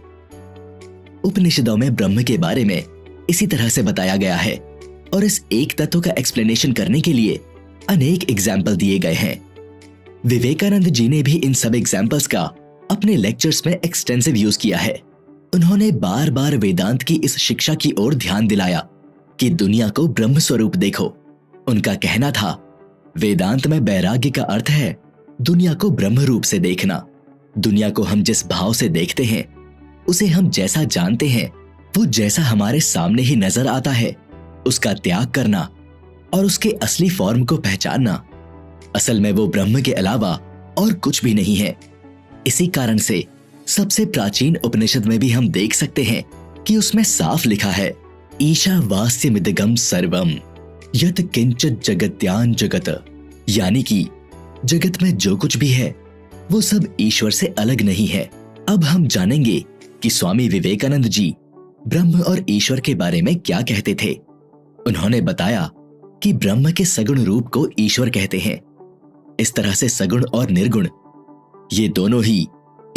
उपनिषदों में ब्रह्म के बारे में इसी तरह से बताया गया है और इस एक तत्व का एक्सप्लेनेशन करने के लिए अनेक एग्जाम्पल दिए गए हैं। विवेकानंद जी ने भी इन सब एग्जाम्पल्स का अपने लेक्चर्स में एक्सटेंसिव यूज किया है। उन्होंने बार बार वेदांत की इस शिक्षा की ओर ध्यान दिलाया कि दुनिया को ब्रह्म स्वरूप देखो। उनका कहना था, वेदांत में वैराग्य का अर्थ है दुनिया को ब्रह्म रूप से देखना। दुनिया को हम जिस भाव से देखते हैं, उसे हम जैसा जानते हैं, वो जैसा हमारे सामने ही नजर आता है, उसका त्याग करना और उसके असली फॉर्म को पहचानना। असल में वो ब्रह्म के अलावा और कुछ भी नहीं है। इसी कारण से सबसे प्राचीन उपनिषद में भी हम देख सकते हैं कि उसमें साफ लिखा है, ईशावास्यमिदगम सर्वम यत् किंचित जगत्यान जगत। यानी कि जगत में जो कुछ भी है वो सब ईश्वर से अलग नहीं है। अब हम जानेंगे कि स्वामी विवेकानंद जी ब्रह्म और ईश्वर के बारे में क्या कहते थे। उन्होंने बताया कि ब्रह्म के सगुण रूप को ईश्वर कहते हैं। इस तरह से सगुण और निर्गुण ये दोनों ही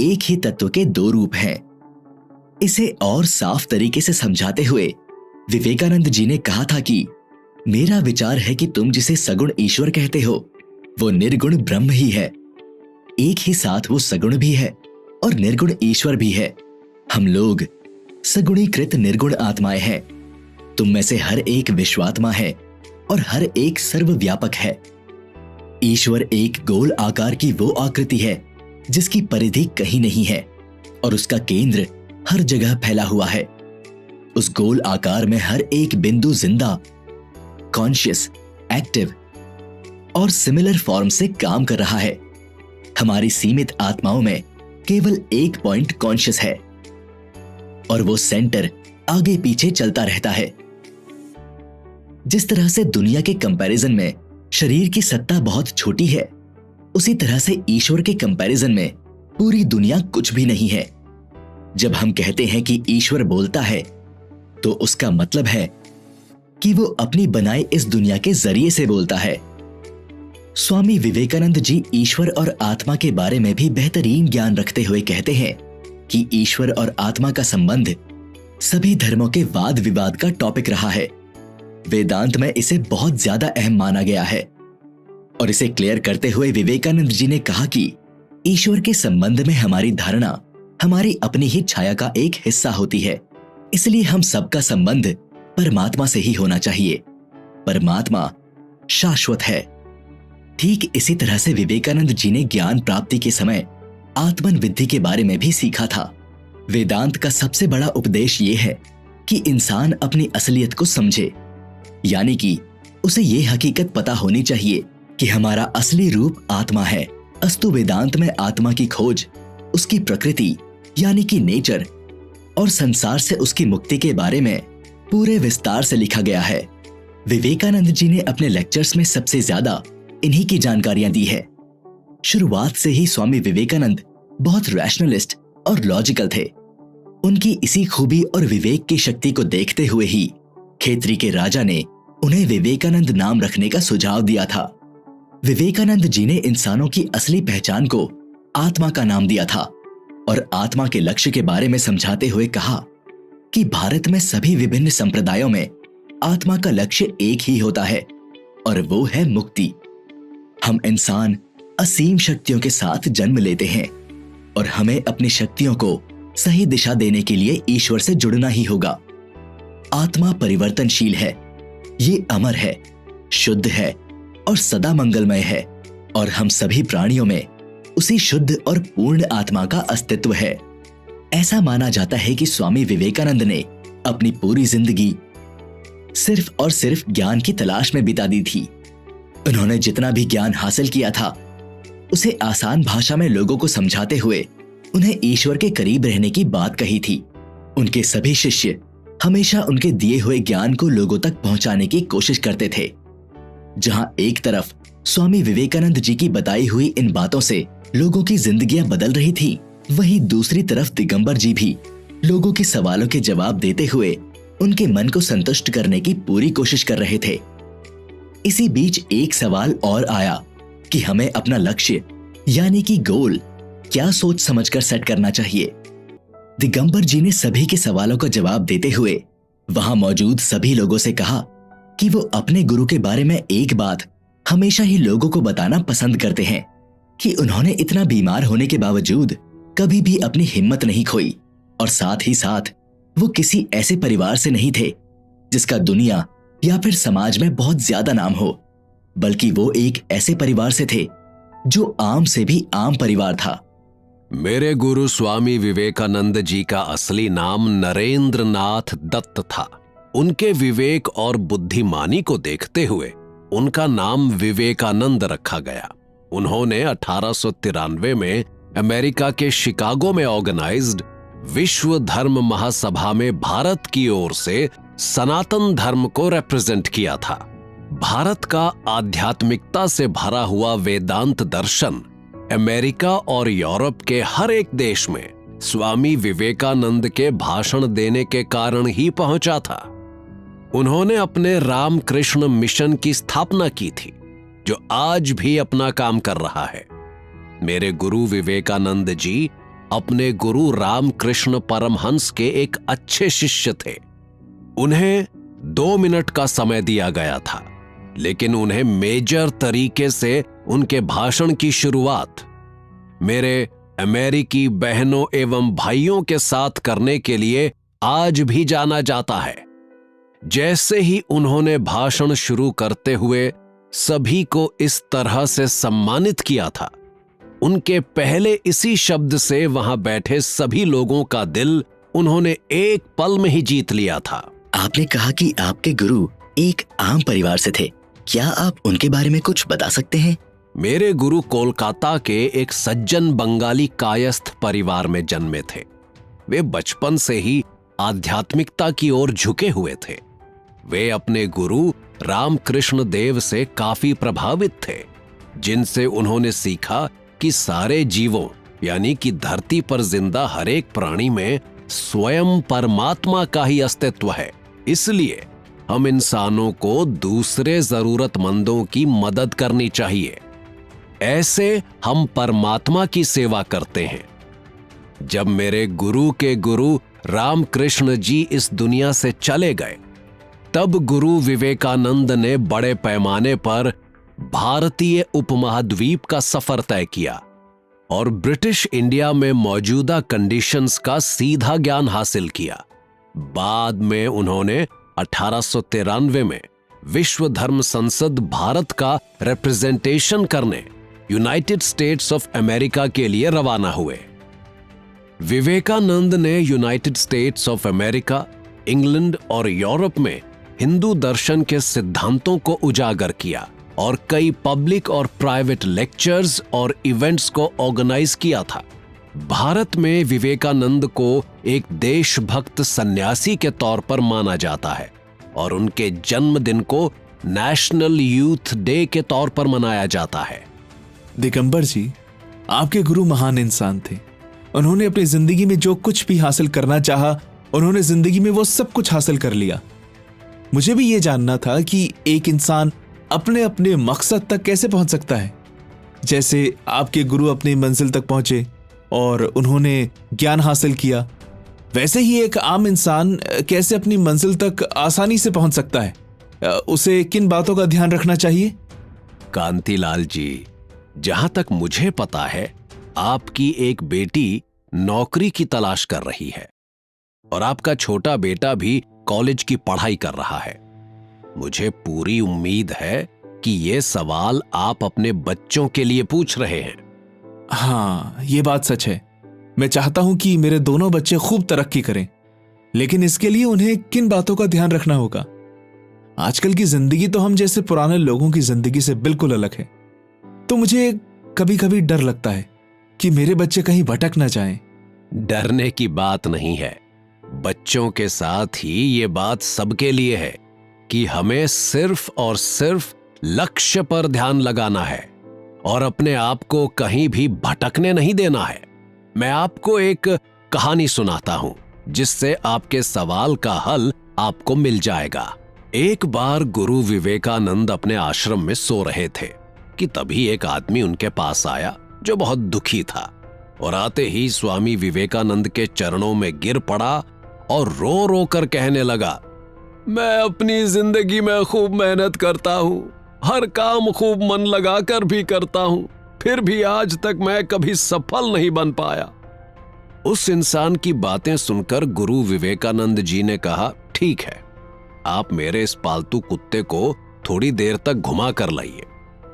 एक ही तत्व के दो रूप हैं। इसे और साफ तरीके से समझाते हुए विवेकानंद जी ने कहा था कि मेरा विचार है कि तुम जिसे सगुण ईश्वर कहते हो वो निर्गुण ब्रह्म ही है। एक ही साथ वो सगुण भी है और निर्गुण ईश्वर भी है। हम लोग सगुणीकृत निर्गुण आत्माएं हैं। तुम में से हर एक विश्वात्मा है और हर एक सर्वव्यापक है। ईश्वर एक गोल आकार की वो आकृति है जिसकी परिधि कहीं नहीं है और उसका केंद्र हर जगह फैला हुआ है। उस गोल आकार में हर एक बिंदु जिंदा, कॉन्शियस, एक्टिव और सिमिलर फॉर्म से काम कर रहा है। हमारी सीमित आत्माओं में केवल एक पॉइंट कॉन्शियस है और वो सेंटर आगे पीछे चलता रहता है। जिस तरह से दुनिया के कंपैरिजन में शरीर की सत्ता बहुत छोटी है, उसी तरह से ईश्वर के कंपैरिजन में पूरी दुनिया कुछ भी नहीं है। जब हम कहते हैं कि ईश्वर बोलता है तो उसका मतलब है कि वो अपनी बनाई इस दुनिया के जरिए से बोलता है। स्वामी विवेकानंद जी ईश्वर और आत्मा के बारे में भी बेहतरीन ज्ञान रखते हुए कहते हैं कि ईश्वर और आत्मा का संबंध सभी धर्मों के वाद विवाद का टॉपिक रहा है। वेदांत में इसे बहुत ज्यादा अहम माना गया है और इसे क्लियर करते हुए विवेकानंद जी ने कहा कि ईश्वर के संबंध में हमारी धारणा हमारी अपनी ही छाया का एक हिस्सा होती है। इसलिए हम सबका संबंध परमात्मा से ही होना चाहिए। परमात्मा शाश्वत है। ठीक इसी तरह से विवेकानंद जी ने ज्ञान प्राप्ति के समय आत्मन विद्धि के बारे में भी सीखा था। वेदांत का सबसे बड़ा उपदेश ये है कि इंसान अपनी असलियत को समझे, यानी कि उसे ये हकीकत पता होनी चाहिए कि हमारा असली रूप आत्मा है। अस्तु वेदांत में आत्मा की खोज, उसकी प्रकृति यानी कि नेचर और संसार से उसकी मुक्ति के बारे में पूरे विस्तार से लिखा गया है। विवेकानंद जी ने अपने लेक्चर्स में सबसे ज्यादा इन्हीं की जानकारियां दी है। शुरुआत से ही स्वामी विवेकानंद बहुत रैशनलिस्ट और लॉजिकल थे। उनकी इसी खूबी और विवेक की शक्ति को देखते हुए ही खेतरी के राजा ने उन्हें विवेकानंद नाम रखने का सुझाव दिया था। विवेकानंद जी ने इंसानों की असली पहचान को आत्मा का नाम दिया था और आत्मा के लक्ष्य के बारे में समझाते हुए कहा कि भारत में सभी विभिन्न संप्रदायों में आत्मा का लक्ष्य एक ही होता है और वो है मुक्ति। हम इंसान असीम शक्तियों के साथ जन्म लेते हैं और हमें अपनी शक्तियों को सही दिशा देने के लिए ईश्वर से जुड़ना ही होगा। आत्मा परिवर्तनशील है, ये अमर है, शुद्ध है और सदा मंगलमय है और हम सभी प्राणियों में उसी शुद्ध और पूर्ण आत्मा का अस्तित्व है। ऐसा माना जाता है कि स्वामी विवेकानंद ने अपनी पूरी जिंदगी सिर्फ और सिर्फ ज्ञान की तलाश में बिता दी थी। उन्होंने जितना भी ज्ञान हासिल किया था उसे आसान भाषा में लोगों को समझाते हुए उन्हें ईश्वर के करीब रहने की बात कही थी। उनके सभी शिष्य हमेशा उनके दिए हुए ज्ञान को लोगों तक पहुंचाने की कोशिश करते थे। जहां एक तरफ स्वामी विवेकानंद जी की बताई हुई इन बातों से लोगों की जिंदगियां बदल रही थी, वहीं दूसरी तरफ दिगंबर जी भी लोगों के सवालों के जवाब देते हुए उनके मन को संतुष्ट करने की पूरी कोशिश कर रहे थे। इसी बीच एक सवाल और आया कि हमें अपना लक्ष्य यानी कि गोल क्या सोच समझकर सेट करना चाहिए। दिगंबर जी ने सभी के सवालों का जवाब देते हुए वहां मौजूद सभी लोगों से कहा कि वो अपने गुरु के बारे में एक बात हमेशा ही लोगों को बताना पसंद करते हैं कि उन्होंने इतना बीमार होने के बावजूद कभी भी अपनी हिम्मत नहीं खोई और साथ ही साथ वो किसी ऐसे परिवार से नहीं थे जिसका दुनिया या फिर समाज में बहुत ज्यादा नाम हो, बल्कि वो एक ऐसे परिवार से थे जो आम से भी आम परिवार था। मेरे गुरु स्वामी विवेकानंद जी का असली नाम नरेंद्र नाथ दत्त था। उनके विवेक और बुद्धिमानी को देखते हुए उनका नाम विवेकानंद रखा गया। उन्होंने 1893 में अमेरिका के शिकागो में ऑर्गेनाइज्ड विश्व धर्म महासभा में भारत की ओर से सनातन धर्म को रिप्रेजेंट किया था। भारत का आध्यात्मिकता से भरा हुआ वेदांत दर्शन अमेरिका और यूरोप के हर एक देश में स्वामी विवेकानंद के भाषण देने के कारण ही पहुंचा था। उन्होंने अपने रामकृष्ण मिशन की स्थापना की थी, जो आज भी अपना काम कर रहा है। मेरे गुरु विवेकानंद जी अपने गुरु रामकृष्ण परमहंस के एक अच्छे शिष्य थे। उन्हें 2 मिनट का समय दिया गया था, लेकिन उन्हें मेजर तरीके से उनके भाषण की शुरुआत मेरे अमेरिकी बहनों एवं भाइयों के साथ करने के लिए आज भी जाना जाता है। जैसे ही उन्होंने भाषण शुरू करते हुए सभी को इस तरह से सम्मानित किया था, उनके पहले इसी शब्द से वहां बैठे सभी लोगों का दिल उन्होंने एक पल में ही जीत लिया था। आपने कहा कि आपके गुरु एक आम परिवार से थे, क्या आप उनके बारे में कुछ बता सकते हैं? मेरे गुरु कोलकाता के एक सज्जन बंगाली कायस्थ परिवार में जन्मे थे। वे बचपन से ही आध्यात्मिकता की ओर झुके हुए थे। वे अपने गुरु रामकृष्ण देव से काफी प्रभावित थे, जिनसे उन्होंने सीखा कि सारे जीवों यानी कि धरती पर जिंदा हर एक प्राणी में स्वयं परमात्मा का ही अस्तित्व है। इसलिए हम इंसानों को दूसरे जरूरतमंदों की मदद करनी चाहिए। ऐसे हम परमात्मा की सेवा करते हैं। जब मेरे गुरु के गुरु रामकृष्ण जी इस दुनिया से चले गए, तब गुरु विवेकानंद ने बड़े पैमाने पर भारतीय उपमहाद्वीप का सफर तय किया और ब्रिटिश इंडिया में मौजूदा कंडीशंस का सीधा ज्ञान हासिल किया। बाद में उन्होंने 1893 में विश्व धर्म संसद भारत का रिप्रेजेंटेशन करने यूनाइटेड स्टेट्स ऑफ अमेरिका के लिए रवाना हुए। विवेकानंद ने United states of America, England और यूरोप में हिंदू दर्शन के सिद्धांतों को उजागर किया और कई पब्लिक और प्राइवेट लेक्चर्स और इवेंट्स को ऑर्गेनाइज किया था। भारत में विवेकानंद को एक देशभक्त सन्यासी के तौर पर माना जाता है और उनके जन्मदिन को नेशनल यूथ डे के तौर पर मनाया जाता है। दिगंबर जी, आपके गुरु महान इंसान थे। उन्होंने अपनी जिंदगी में जो कुछ भी हासिल करना चाहा, उन्होंने जिंदगी में वो सब कुछ हासिल कर लिया। मुझे भी ये जानना था कि एक इंसान अपने अपने मकसद तक कैसे पहुंच सकता है। जैसे आपके गुरु अपनी मंजिल तक पहुंचे और उन्होंने ज्ञान हासिल किया, वैसे ही एक आम इंसान कैसे अपनी मंजिल तक आसानी से पहुंच सकता है? उसे किन बातों का ध्यान रखना चाहिए? कांतिलाल जी, जहां तक मुझे पता है, आपकी एक बेटी नौकरी की तलाश कर रही है और आपका छोटा बेटा भी कॉलेज की पढ़ाई कर रहा है। मुझे पूरी उम्मीद है कि ये सवाल आप अपने बच्चों के लिए पूछ रहे हैं। हाँ, ये बात सच है। मैं चाहता हूं कि मेरे दोनों बच्चे खूब तरक्की करें, लेकिन इसके लिए उन्हें किन बातों का ध्यान रखना होगा? आजकल की जिंदगी तो हम जैसे पुराने लोगों की जिंदगी से बिल्कुल अलग है। तो मुझे कभी कभी डर लगता है कि मेरे बच्चे कहीं भटक ना जाएं। डरने की बात नहीं है। बच्चों के साथ ही ये बात सबके लिए है कि हमें सिर्फ और सिर्फ लक्ष्य पर ध्यान लगाना है और अपने आप को कहीं भी भटकने नहीं देना है। मैं आपको एक कहानी सुनाता हूं जिससे आपके सवाल का हल आपको मिल जाएगा। एक बार गुरु विवेकानंद अपने आश्रम में सो रहे थे कि तभी एक आदमी उनके पास आया जो बहुत दुखी था और आते ही स्वामी विवेकानंद के चरणों में गिर पड़ा और रो रो कर कहने लगा, मैं अपनी जिंदगी में खूब मेहनत करता हूं, हर काम खूब मन लगाकर भी करता हूं, फिर भी आज तक मैं कभी सफल नहीं बन पाया। उस इंसान की बातें सुनकर गुरु विवेकानंद जी ने कहा, ठीक है, आप मेरे इस पालतू कुत्ते को थोड़ी देर तक घुमा कर लाइए,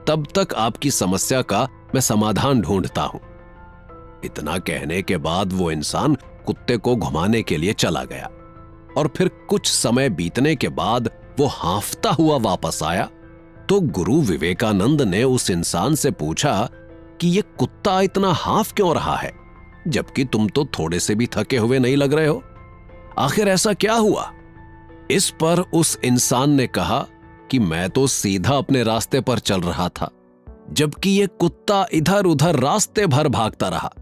तब तक आपकी समस्या का मैं समाधान ढूंढता हूं। इतना कहने के बाद वो इंसान कुत्ते को घुमाने के लिए चला गया और फिर कुछ समय बीतने के बाद वो हांफता हुआ वापस आया तो गुरु विवेकानंद ने उस इंसान से पूछा कि ये कुत्ता इतना हांफ क्यों रहा है, जबकि तुम तो थोड़े से भी थके हुए नहीं लग रहे हो। आखिर ऐसा क्या हुआ? इस पर उस इंसान ने कहा कि मैं तो सीधा अपने रास्ते पर चल रहा था, जबकि ये कुत्ता इधर उधर रास्ते भर भागता रहा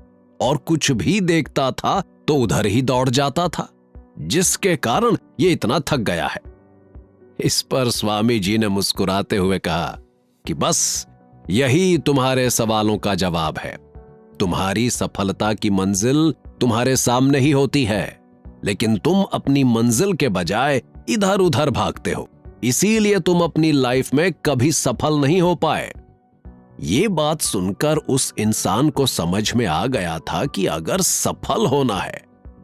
और कुछ भी देखता था तो उधर ही दौड़ जाता था, जिसके कारण ये इतना थक गया है। इस पर स्वामी जी ने मुस्कुराते हुए कहा कि बस यही तुम्हारे सवालों का जवाब है। तुम्हारी सफलता की मंजिल तुम्हारे सामने ही होती है, लेकिन तुम अपनी मंजिल के बजाय इधर उधर भागते हो, इसीलिए तुम अपनी लाइफ में कभी सफल नहीं हो पाए। ये बात सुनकर उस इंसान को समझ में आ गया था कि अगर सफल होना है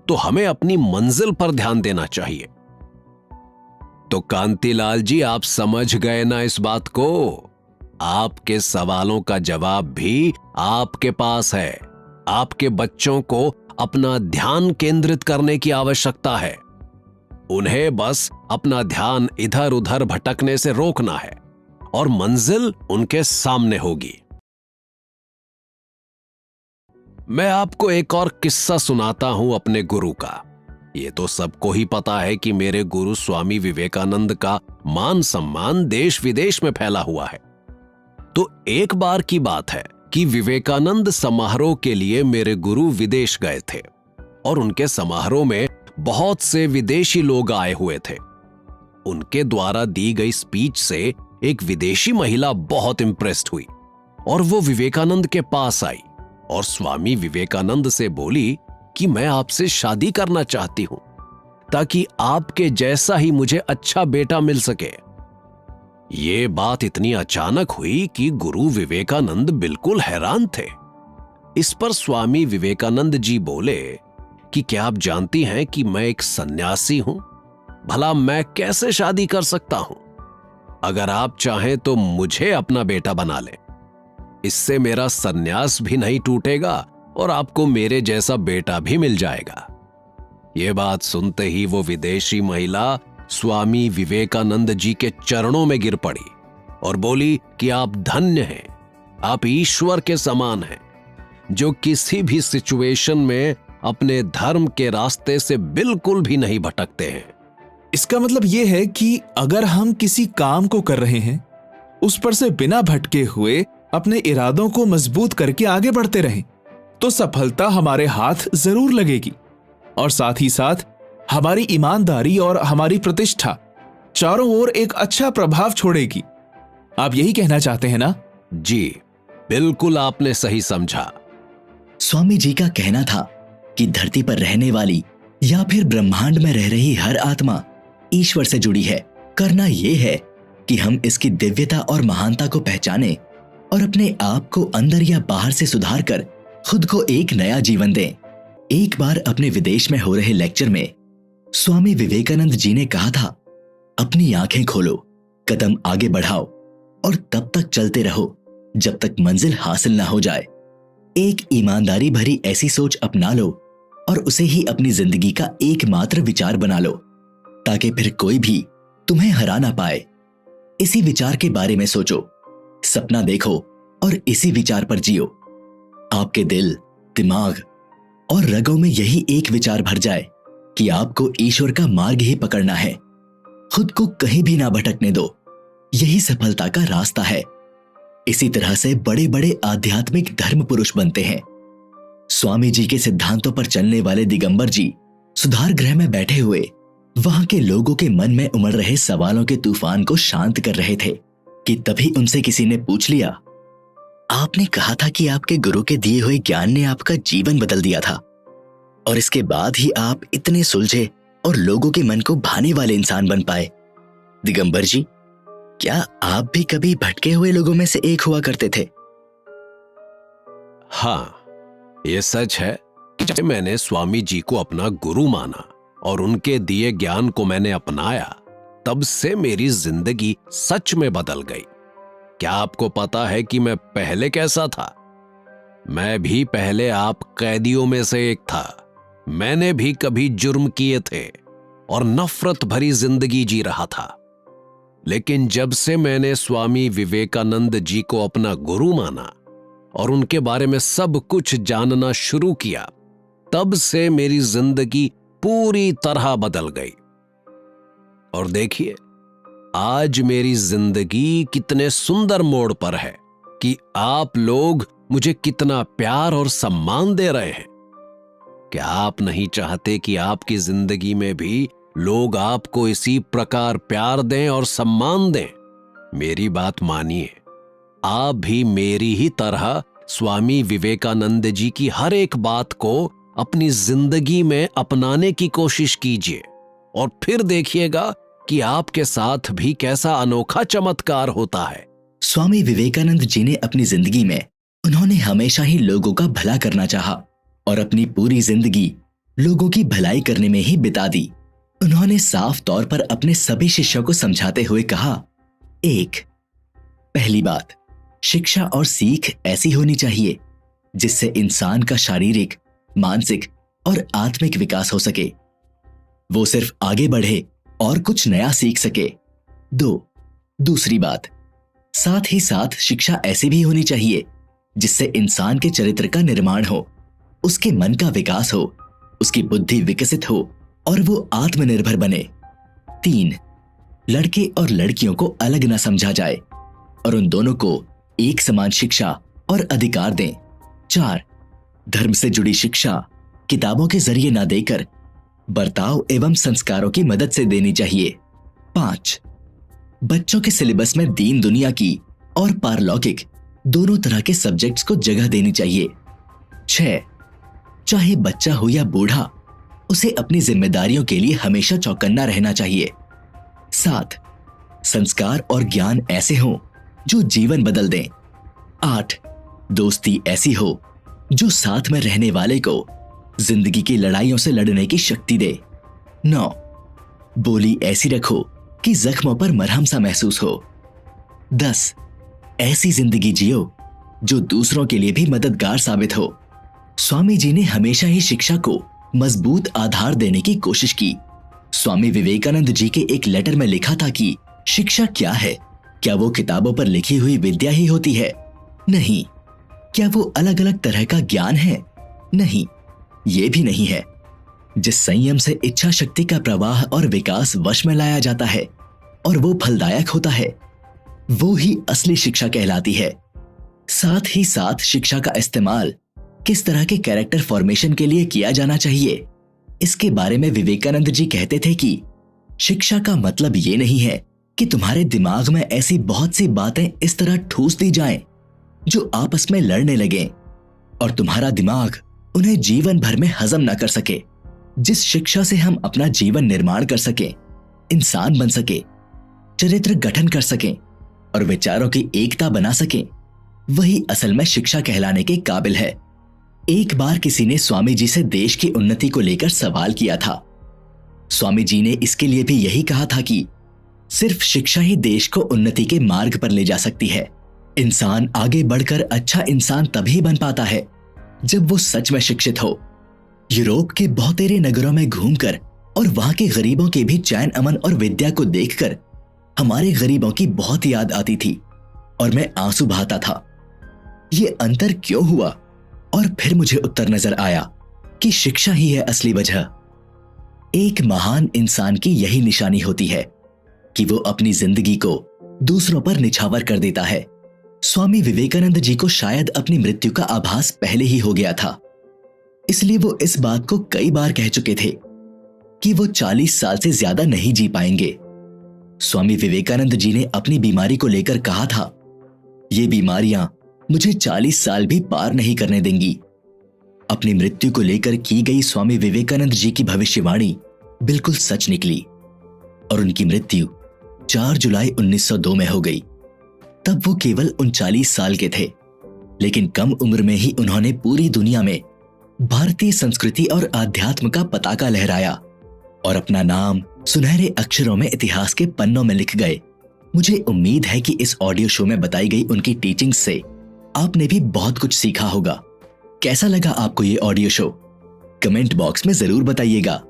तो हमें अपनी मंजिल पर ध्यान देना चाहिए। तो कांतिलाल जी, आप समझ गए ना इस बात को? आपके सवालों का जवाब भी आपके पास है। आपके बच्चों को अपना ध्यान केंद्रित करने की आवश्यकता है। उन्हें बस अपना ध्यान इधर उधर भटकने से रोकना है और मंजिल उनके सामने होगी। मैं आपको एक और किस्सा सुनाता हूं अपने गुरु का। ये तो सबको ही पता है कि मेरे गुरु स्वामी विवेकानंद का मान सम्मान देश विदेश में फैला हुआ है। तो एक बार की बात है कि विवेकानंद समारोह के लिए मेरे गुरु विदेश गए थे और उनके समारोह में बहुत से विदेशी लोग आए हुए थे। उनके द्वारा दी गई स्पीच से एक विदेशी महिला बहुत इंप्रेस्ड हुई और वो विवेकानंद के पास आई और स्वामी विवेकानंद से बोली कि मैं आपसे शादी करना चाहती हूं ताकि आपके जैसा ही मुझे अच्छा बेटा मिल सके। ये बात इतनी अचानक हुई कि गुरु विवेकानंद बिल्कुल हैरान थे। इस पर स्वामी विवेकानंद जी बोले कि क्या आप जानती हैं कि मैं एक सन्यासी हूं? भला मैं कैसे शादी कर सकता हूं? अगर आप चाहें तो मुझे अपना बेटा बना लें। इससे मेरा सन्यास भी नहीं टूटेगा और आपको मेरे जैसा बेटा भी मिल जाएगा। ये बात सुनते ही वो विदेशी महिला स्वामी विवेकानंद जी के चरणों में गिर पड़ी और बोली कि आप धन्य हैं, आप ईश्वर के समान हैं, जो किसी भी सिचुएशन में अपने धर्म के रास्ते से बिल्कुल भी नहीं भटकते हैं। इसका मतलब यह है कि अगर हम किसी काम को कर रहे हैं, उस पर से बिना भटके हुए अपने इरादों को मजबूत करके आगे बढ़ते रहें, तो सफलता हमारे हाथ जरूर लगेगी और साथ ही साथ हमारी ईमानदारी और हमारी प्रतिष्ठा चारों ओर एक अच्छा प्रभाव छोड़ेगी। आप यही कहना चाहते हैं ना? जी, बिल्कुल आपने सही समझा। स्वामी जी का कहना था कि धरती पर रहने वाली या फिर ब्रह्मांड में रह रही हर आत्मा ईश्वर से जुड़ी है। करना यह है कि हम इसकी दिव्यता और महानता को पहचानें और अपने आप को अंदर या बाहर से सुधार कर खुद को एक नया जीवन दें। एक बार अपने विदेश में हो रहे लेक्चर में स्वामी विवेकानंद जी ने कहा था, अपनी आंखें खोलो, कदम आगे बढ़ाओ और तब तक चलते रहो जब तक मंजिल हासिल ना हो जाए। एक ईमानदारी भरी ऐसी सोच अपना लो और उसे ही अपनी जिंदगी का एकमात्र विचार बना लो, ताकि फिर कोई भी तुम्हें हरा ना पाए। इसी विचार के बारे में सोचो, सपना देखो और इसी विचार पर जियो। आपके दिल, दिमाग और रगों में यही एक विचार भर जाए कि आपको ईश्वर का मार्ग ही पकड़ना है। खुद को कहीं भी ना भटकने दो, यही सफलता का रास्ता है। इसी तरह से बड़े बड़े आध्यात्मिक धर्म पुरुष बनते हैं। स्वामी जी के सिद्धांतों पर चलने वाले दिगंबर जी सुधार गृह में बैठे हुए वहां के लोगों के मन में उमड़ रहे सवालों के तूफान को शांत कर रहे थे कि तभी उनसे किसी ने पूछ लिया, आपने कहा था कि आपके गुरु के दिए हुए ज्ञान ने आपका जीवन बदल दिया था और इसके बाद ही आप इतने सुलझे और लोगों के मन को भाने वाले इंसान बन पाए। दिगंबर जी, क्या आप भी कभी भटके हुए लोगों में से एक हुआ करते थे? हाँ, ये सच है कि मैंने स्वामी जी को अपना गुरु माना और उनके दिए ज्ञान को मैंने अपनाया, तब से मेरी जिंदगी सच में बदल गई। क्या आपको पता है कि मैं पहले कैसा था? मैं भी पहले आप कैदियों में से एक था। मैंने भी कभी जुर्म किए थे और नफरत भरी जिंदगी जी रहा था। लेकिन जब से मैंने स्वामी विवेकानंद जी को अपना गुरु माना और उनके बारे में सब कुछ जानना शुरू किया, तब से मेरी जिंदगी पूरी तरह बदल गई। और देखिए, आज मेरी जिंदगी कितने सुंदर मोड़ पर है कि आप लोग मुझे कितना प्यार और सम्मान दे रहे हैं। क्या आप नहीं चाहते कि आपकी जिंदगी में भी लोग आपको इसी प्रकार प्यार दें और सम्मान दें? मेरी बात मानिए, आप भी मेरी ही तरह स्वामी विवेकानंद जी की हर एक बात को अपनी जिंदगी में अपनाने की कोशिश कीजिए और फिर देखिएगा कि आपके साथ भी कैसा अनोखा चमत्कार होता है। स्वामी विवेकानंद जी ने अपनी जिंदगी में उन्होंने हमेशा ही लोगों का भला करना चाहा और अपनी पूरी जिंदगी लोगों की भलाई करने में ही बिता दी। उन्होंने साफ तौर पर अपने सभी शिष्यों को समझाते हुए कहा, पहली बात, शिक्षा और सीख ऐसी होनी चाहिए जिससे इंसान का शारीरिक, मानसिक और आत्मिक विकास हो सके, वो सिर्फ आगे बढ़े और कुछ नया सीख सके। दूसरी बात, साथ ही साथ शिक्षा ऐसी भी होनी चाहिए जिससे इंसान के चरित्र का निर्माण हो, उसके मन का विकास हो, उसकी बुद्धि विकसित हो और वो आत्मनिर्भर बने। 3, लड़के और लड़कियों को अलग न समझा जाए और उन दोनों को एक समान शिक्षा और अधिकार दें। 4, धर्म से जुड़ी शिक्षा किताबों के जरिए ना देकर बर्ताव एवं संस्कारों की मदद से देनी चाहिए। 5, बच्चों के सिलेबस में दीन दुनिया की और पारलौकिक दोनों तरह के सब्जेक्ट्स को जगह देनी चाहिए। 6, चाहे बच्चा हो या बूढ़ा, उसे अपनी जिम्मेदारियों के लिए हमेशा चौकन्ना रहना चाहिए। 7, संस्कार और ज्ञान ऐसे हों जो जीवन बदल दें। 8, दोस्ती ऐसी हो जो साथ में रहने वाले को जिंदगी की लड़ाइयों से लड़ने की शक्ति दे। 9, बोली ऐसी रखो कि जख्मों पर मरहम सा महसूस हो। 10, ऐसी जिंदगी जियो जो दूसरों के लिए भी मददगार साबित हो। स्वामी जी ने हमेशा ही शिक्षा को मजबूत आधार देने की कोशिश की। स्वामी विवेकानंद जी के एक लेटर में लिखा था कि शिक्षा क्या है? क्या वो किताबों पर लिखी हुई विद्या ही होती है? नहीं। क्या वो अलग अलग तरह का ज्ञान है? नहीं, ये भी नहीं है। जिस संयम से इच्छा शक्ति का प्रवाह और विकास वश में लाया जाता है और वो फलदायक होता है, वो ही असली शिक्षा कहलाती है। साथ ही साथ शिक्षा का इस्तेमाल किस तरह के कैरेक्टर फॉर्मेशन के लिए किया जाना चाहिए, इसके बारे में विवेकानंद जी कहते थे कि शिक्षा का मतलब ये नहीं है कि तुम्हारे दिमाग में ऐसी बहुत सी बातें इस तरह ठूस दी जाएं जो आपस में लड़ने लगें और तुम्हारा दिमाग उन्हें जीवन भर में हजम ना कर सके। जिस शिक्षा से हम अपना जीवन निर्माण कर सकें, इंसान बन सके, चरित्र गठन कर सकें और विचारों की एकता बना सकें, वही असल में शिक्षा कहलाने के काबिल है। एक बार किसी ने स्वामी जी से देश की उन्नति को लेकर सवाल किया था। स्वामी जी ने इसके लिए भी यही कहा था कि सिर्फ शिक्षा ही देश को उन्नति के मार्ग पर ले जा सकती है। इंसान आगे बढ़कर अच्छा इंसान तभी बन पाता है जब वो सच में शिक्षित हो। यूरोप के बहुतेरे नगरों में घूमकर और वहां के गरीबों के भी चैन अमन और विद्या को देखकर हमारे गरीबों की बहुत याद आती थी और मैं आंसू बहाता था। ये अंतर क्यों हुआ? और फिर मुझे उत्तर नजर आया कि शिक्षा ही है असली वजह। एक महान इंसान की यही निशानी होती है कि वो अपनी जिंदगी को दूसरों पर निछावर कर देता है। स्वामी विवेकानंद जी को शायद अपनी मृत्यु का आभास पहले ही हो गया था, इसलिए वो इस बात को कई बार कह चुके थे कि वो 40 साल से ज्यादा नहीं जी पाएंगे। स्वामी विवेकानंद जी ने अपनी बीमारी को लेकर कहा था, ये बीमारियां मुझे 40 साल भी पार नहीं करने देंगी। अपनी मृत्यु को लेकर की गई स्वामी विवेकानंद जी की भविष्यवाणी बिल्कुल सच निकली और उनकी मृत्यु 4 जुलाई 1902 में हो गई। तब वो केवल 39 साल के थे, लेकिन कम उम्र में ही उन्होंने पूरी दुनिया में भारतीय संस्कृति और आध्यात्म का पताका लहराया और अपना नाम सुनहरे अक्षरों में इतिहास के पन्नों में लिख गए। मुझे उम्मीद है कि इस ऑडियो शो में बताई गई उनकी टीचिंग्स से आपने भी बहुत कुछ सीखा होगा। कैसा लगा आपको ये ऑडियो शो? कमेंट बॉक्स में जरूर बताइएगा।